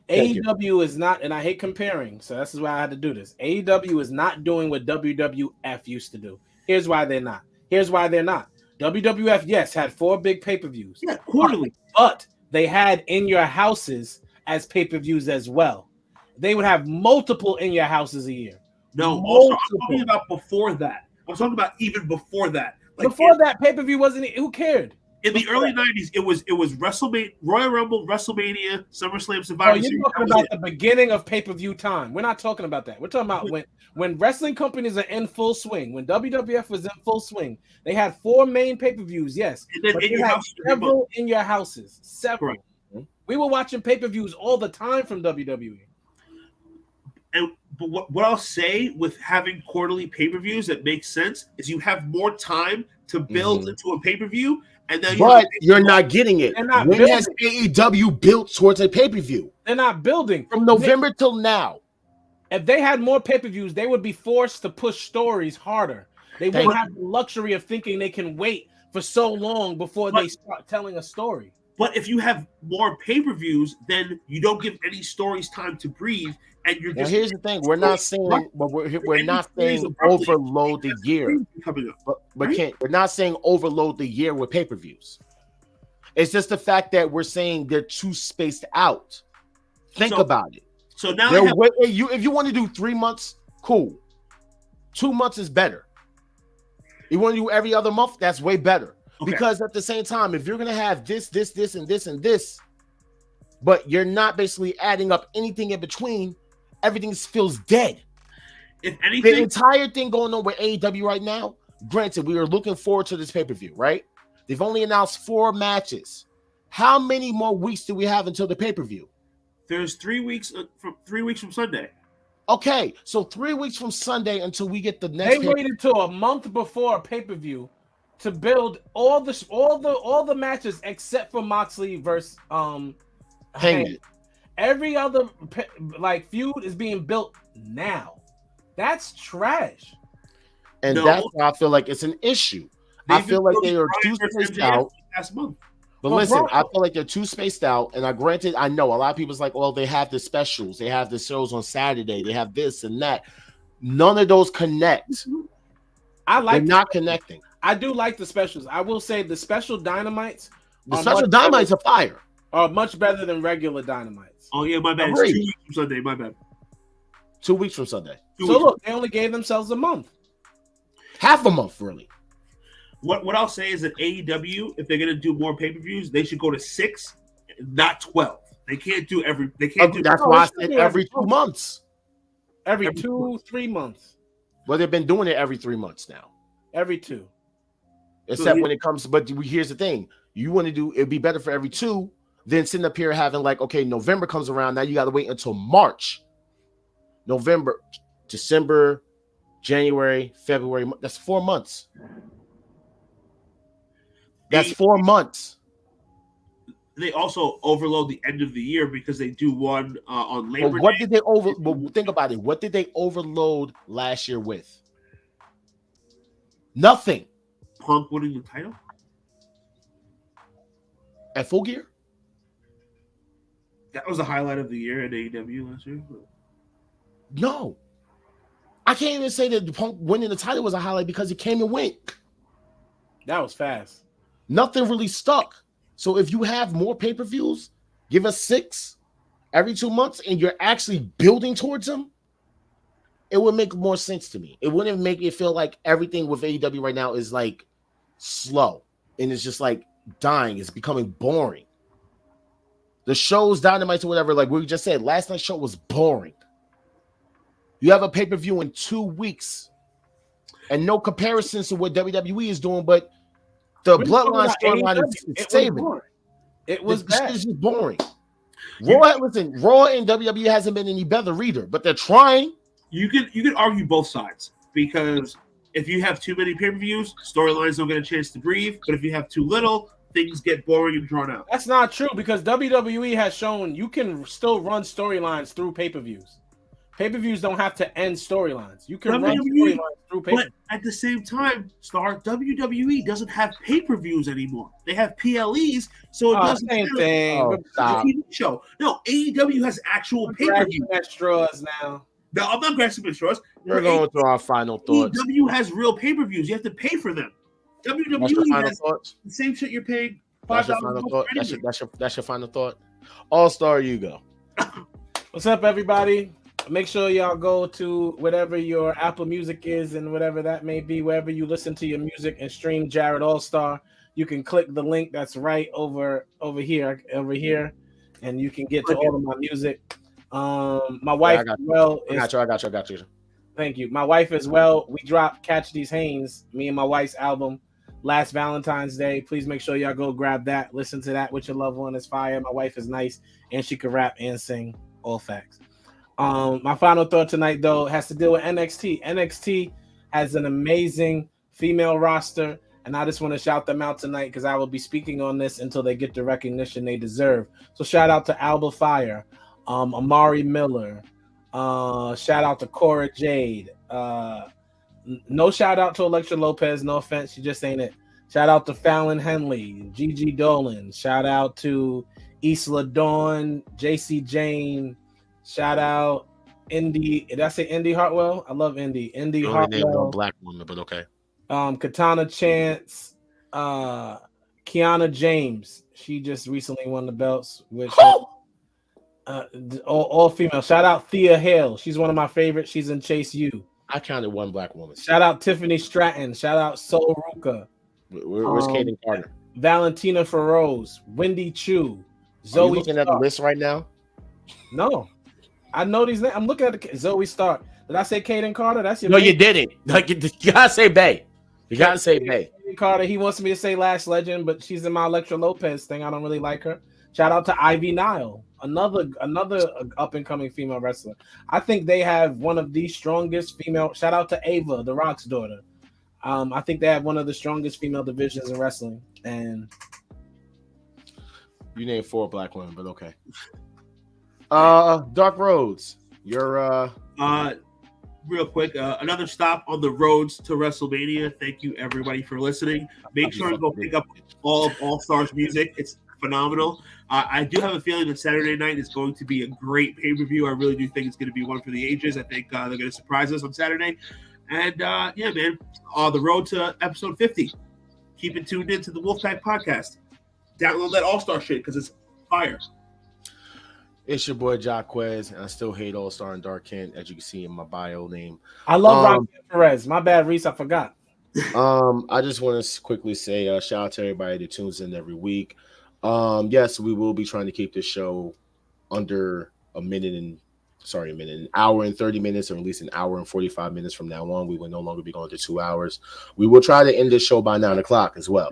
AEW is not, and I hate comparing, so this is why I had to do this. AEW is not doing what WWF used to do. Here's why they're not. WWF, yes, had 4 big pay-per-views. Yeah, quarterly. But they had In Your Houses as pay-per-views as well. They would have multiple In Your Houses a year. No, also, I'm talking about before that. I'm talking about even before that. Before that, pay-per-view wasn't. Who cared? In the early 90s, it was WrestleMania, Royal Rumble, WrestleMania, SummerSlam, Survivor Series. You're talking about the beginning of pay-per-view time. We're not talking about that. We're talking about when wrestling companies are in full swing. When WWF was in full swing, they had 4 main pay-per-views, yes. And then but In they Your had House. several In Your Houses. Several. Correct. We were watching pay-per-views all the time from WWE. But what I'll say with having quarterly pay-per-views that makes sense is you have more time to build into a pay-per-view, and then you're not getting it. When has AEW built towards a pay-per-view? They're not building from November till now. If they had more pay-per-views, they would be forced to push stories harder. They wouldn't have the luxury of thinking they can wait for so long before they start telling a story. But if you have more pay-per-views, then you don't give any stories time to breathe, and you're just. Now here's the thing: we're not saying overload the year, but we're not saying overload the year with pay-per-views. It's just the fact that we're saying they're too spaced out. Think about it. So now, if you want to do 3 months, cool. 2 months is better. You want to do every other month? That's way better. Okay. Because at the same time, if you're going to have this, and this, but you're not basically adding up anything in between, everything feels dead. If anything, the entire thing going on with AEW right now, granted, we are looking forward to this pay-per-view, right? They've only announced 4 matches. How many more weeks do we have until the pay-per-view? There's 3 weeks from Sunday. Okay, so 3 weeks from Sunday until we get the next. They waited till a month before a pay-per-view to build all the matches except for Moxley versus Hangman. Every other feud is being built now. That's trash. And that's why I feel like it's an issue. I feel like they are too spaced out. Last month. But listen, I feel like they're too spaced out. And I know a lot of people's like, well, they have the specials, they have the shows on Saturday, they have this and that. None of those connect. They're not connecting. I do like the specials. I will say the special Dynamites. The special Dynamites are fire. Are much better than regular Dynamites. Oh yeah, my bad. It's 2 weeks from Sunday. My bad. 2 weeks from Sunday. Look, they only gave themselves a month. Half a month, really. What I'll say is that AEW, if they're gonna do more pay-per-views, they should go to 6, not 12. They can't do every. They can't do. That's why I said every 2 months. Every 2-3 months. Well, they've been doing it every 3 months now. Every 2. Except when it comes, but here's the thing: you want to do it'd be better for every 2 than sitting up here having okay, November comes around, now you got to wait until March, November, December, January, February. That's 4 months. That's 4 months. They also overload the end of the year because they do one on Labor Day. What did they over? Well, think about it. What did they overload last year with? Nothing. Punk winning the title at Full Gear. That was the highlight of the year at AEW last year. No, I can't even say that Punk winning the title was a highlight because he came and went. That was fast. Nothing really stuck. So if you have more pay-per-views, give us 6 every 2 months, and you're actually building towards them, it would make more sense to me. It wouldn't make it feel like everything with AEW right now is slow and it's just dying. It's becoming boring. The shows, Dynamite or whatever, like we just said, last night's show was boring. You have a pay-per-view in 2 weeks and no comparisons to what WWE is doing, but The We're talking Bloodline about storyline AEW. is It was saving. boring. It was This bad. is just boring. Raw and WWE hasn't been any better either, but they're trying. You could argue both sides, because if you have too many pay-per-views, storylines don't get a chance to breathe. But if you have too little, things get boring and drawn out. That's not true, because WWE has shown you can still run storylines through pay-per-views. Pay-per-views don't have to end storylines. You can run storylines through pay-per-views. But at the same time, WWE doesn't have pay-per-views anymore. They have PLEs, so it doesn't same thing. Oh, stop. TV show. No, AEW has actual pay-per-views. Extras now. No, I'm not grasping at straws. We're going through our final thoughts. AEW has real pay-per-views. You have to pay for them. That's your WWE final has thoughts. the same shit you're paying That's your $5 final for thought. anyway. That's your final thought. All-Star, you go. What's up, everybody? Make sure y'all go to whatever your Apple Music is and whatever that may be, wherever you listen to your music, and stream Jared All-Star. You can click the link that's right over here, and you can get to all of my music. My wife as well. I got you. Thank you. My wife as well. We dropped Catch These Hanes, me and my wife's album, last Valentine's Day. Please make sure y'all go grab that. Listen to that with your loved one. It's fire. My wife is nice, and she can rap and sing. All facts. My final thought tonight, though, has to deal with NXT. NXT has an amazing female roster, and I just want to shout them out tonight because I will be speaking on this until they get the recognition they deserve. So shout out to Alba Fire, Amari Miller, shout out to Cora Jade. No shout out to Elektra Lopez, no offense, she just ain't it. Shout out to Fallon Henley, Gigi Dolan, shout out to Isla Dawn, JC Jane. Shout out Indy. Did I say Indy Hartwell? I love Indy. Indy Hartwell. Black woman, but okay. Katana Chance, Kiana James. She just recently won the belts with all female. Shout out Thea Hale. She's one of my favorites. She's in Chase U. I counted one black woman. Shout out Tiffany Stratton. Shout out Sol Ruka. Where's Kaden Carter? Valentina Feroz, Wendy Chu, Zoe. Are you looking at the list right now? No. I know these names. I'm looking at the Zoe Stark. Did I say Kaden Carter? That's your No, name? you didn't. Like you gotta say Bay. You gotta say Bay. Kaden Carter. He wants me to say Lash Legend, but she's in my Elektra Lopez thing. I don't really like her. Shout out to Ivy Nile, another up and coming female wrestler. I think they have one of the strongest female. Shout out to Ava, The Rock's daughter. I think they have one of the strongest female divisions in wrestling. And you named 4 black women, but okay. Dark Rhodes, you're real quick, another stop on the roads to WrestleMania. Thank you everybody for listening. Make sure to go pick up all of All Stars music. It's phenomenal. I do have a feeling that Saturday night is going to be a great pay-per-view. I really do think it's going to be one for the ages. I think they're going to surprise us on Saturday. And yeah, man, the road to episode 50. Keep it tuned into the Wolfpack podcast. Download that All Star shit because it's fire. It's your boy Jacquez, and I still hate All Star and Dark Kent, as you can see in my bio name. I love Rocky Perez. My bad, Reese. I forgot. I just want to quickly say shout out to everybody that tunes in every week. Yes, we will be trying to keep this show under an hour and 30 minutes, or at least an hour and 45 minutes from now on. We will no longer be going to 2 hours. We will try to end this show by 9 o'clock as well.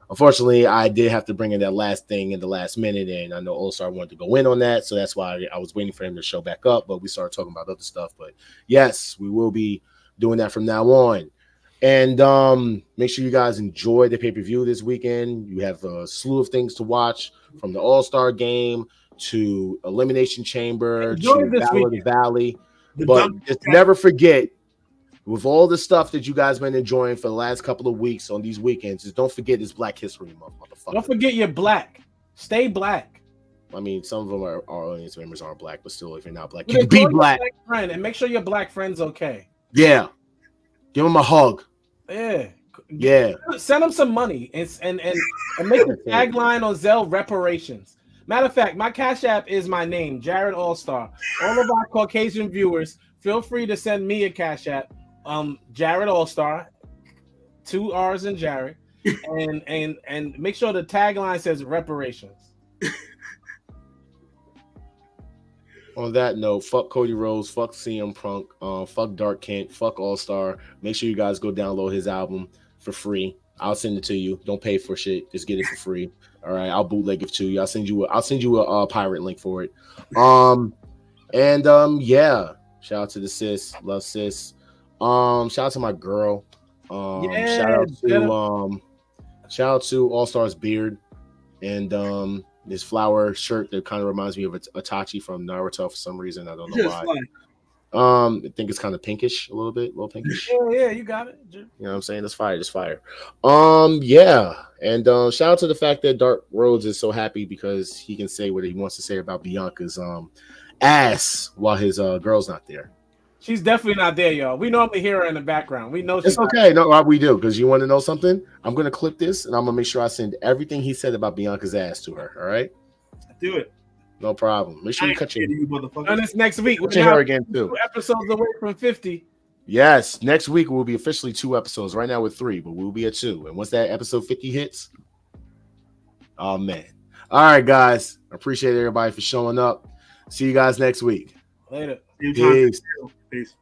Unfortunately, I did have to bring in that last thing in the last minute, and I know All-Star wanted to go in on that, so that's why I was waiting for him to show back up, but we started talking about other stuff. But yes, we will be doing that from now on. And make sure you guys enjoy the pay-per-view this weekend. You have a slew of things to watch, from the All-Star game to Elimination Chamber to Battle of the Valley. But just never forget, with all the stuff that you guys been enjoying for the last couple of weeks on these weekends, just don't forget this Black History Month, motherfucker. Don't forget you're black. Stay black. I mean, some of them our audience members aren't black, but still, if you're not black, you can be black. Friend, and make sure your black friend's okay. Yeah. Give him a hug. Yeah. Yeah. Send him some money and make a tagline on Zelle reparations. Matter of fact, my Cash App is my name, Jared All-Star. All of our Caucasian viewers, feel free to send me a Cash App. Jared All-Star, 2 R's in Jared, and make sure the tagline says reparations. On that note, fuck Cody Rhodes, fuck CM Punk, fuck Dark Kent, fuck All-Star. Make sure you guys go download his album for free. I'll send it to you. Don't pay for shit. Just get it for free. All right. I'll bootleg it to you. I'll send you a pirate link for it. Yeah. Shout out to the sis. Love sis. Shout out to my girl. Shout out to All Stars Beard and this flower shirt that kind of reminds me of Itachi from Naruto for some reason. I don't know why. I think it's kind of pinkish, a little pinkish. Yeah, you got it. You know what I'm saying? That's fire. That's fire. Yeah. And shout out to the fact that Dark Rhodes is so happy because he can say what he wants to say about Bianca's ass while his girl's not there. She's definitely not there, y'all. We normally hear her in the background. We know she's it's okay. No, we do, because you want to know something? I'm gonna clip this and I'm gonna make sure I send everything he said about Bianca's ass to her. All right? Do it. No problem. Make sure you cut your and it's next week. Cut your hair again too. 2 episodes away from 50. Yes, next week will be officially 2 episodes. Right now we're 3, but we'll be at 2. And once that episode 50 hits, oh man. All right, guys. I appreciate everybody for showing up. See you guys next week. Later. Peace. Peace.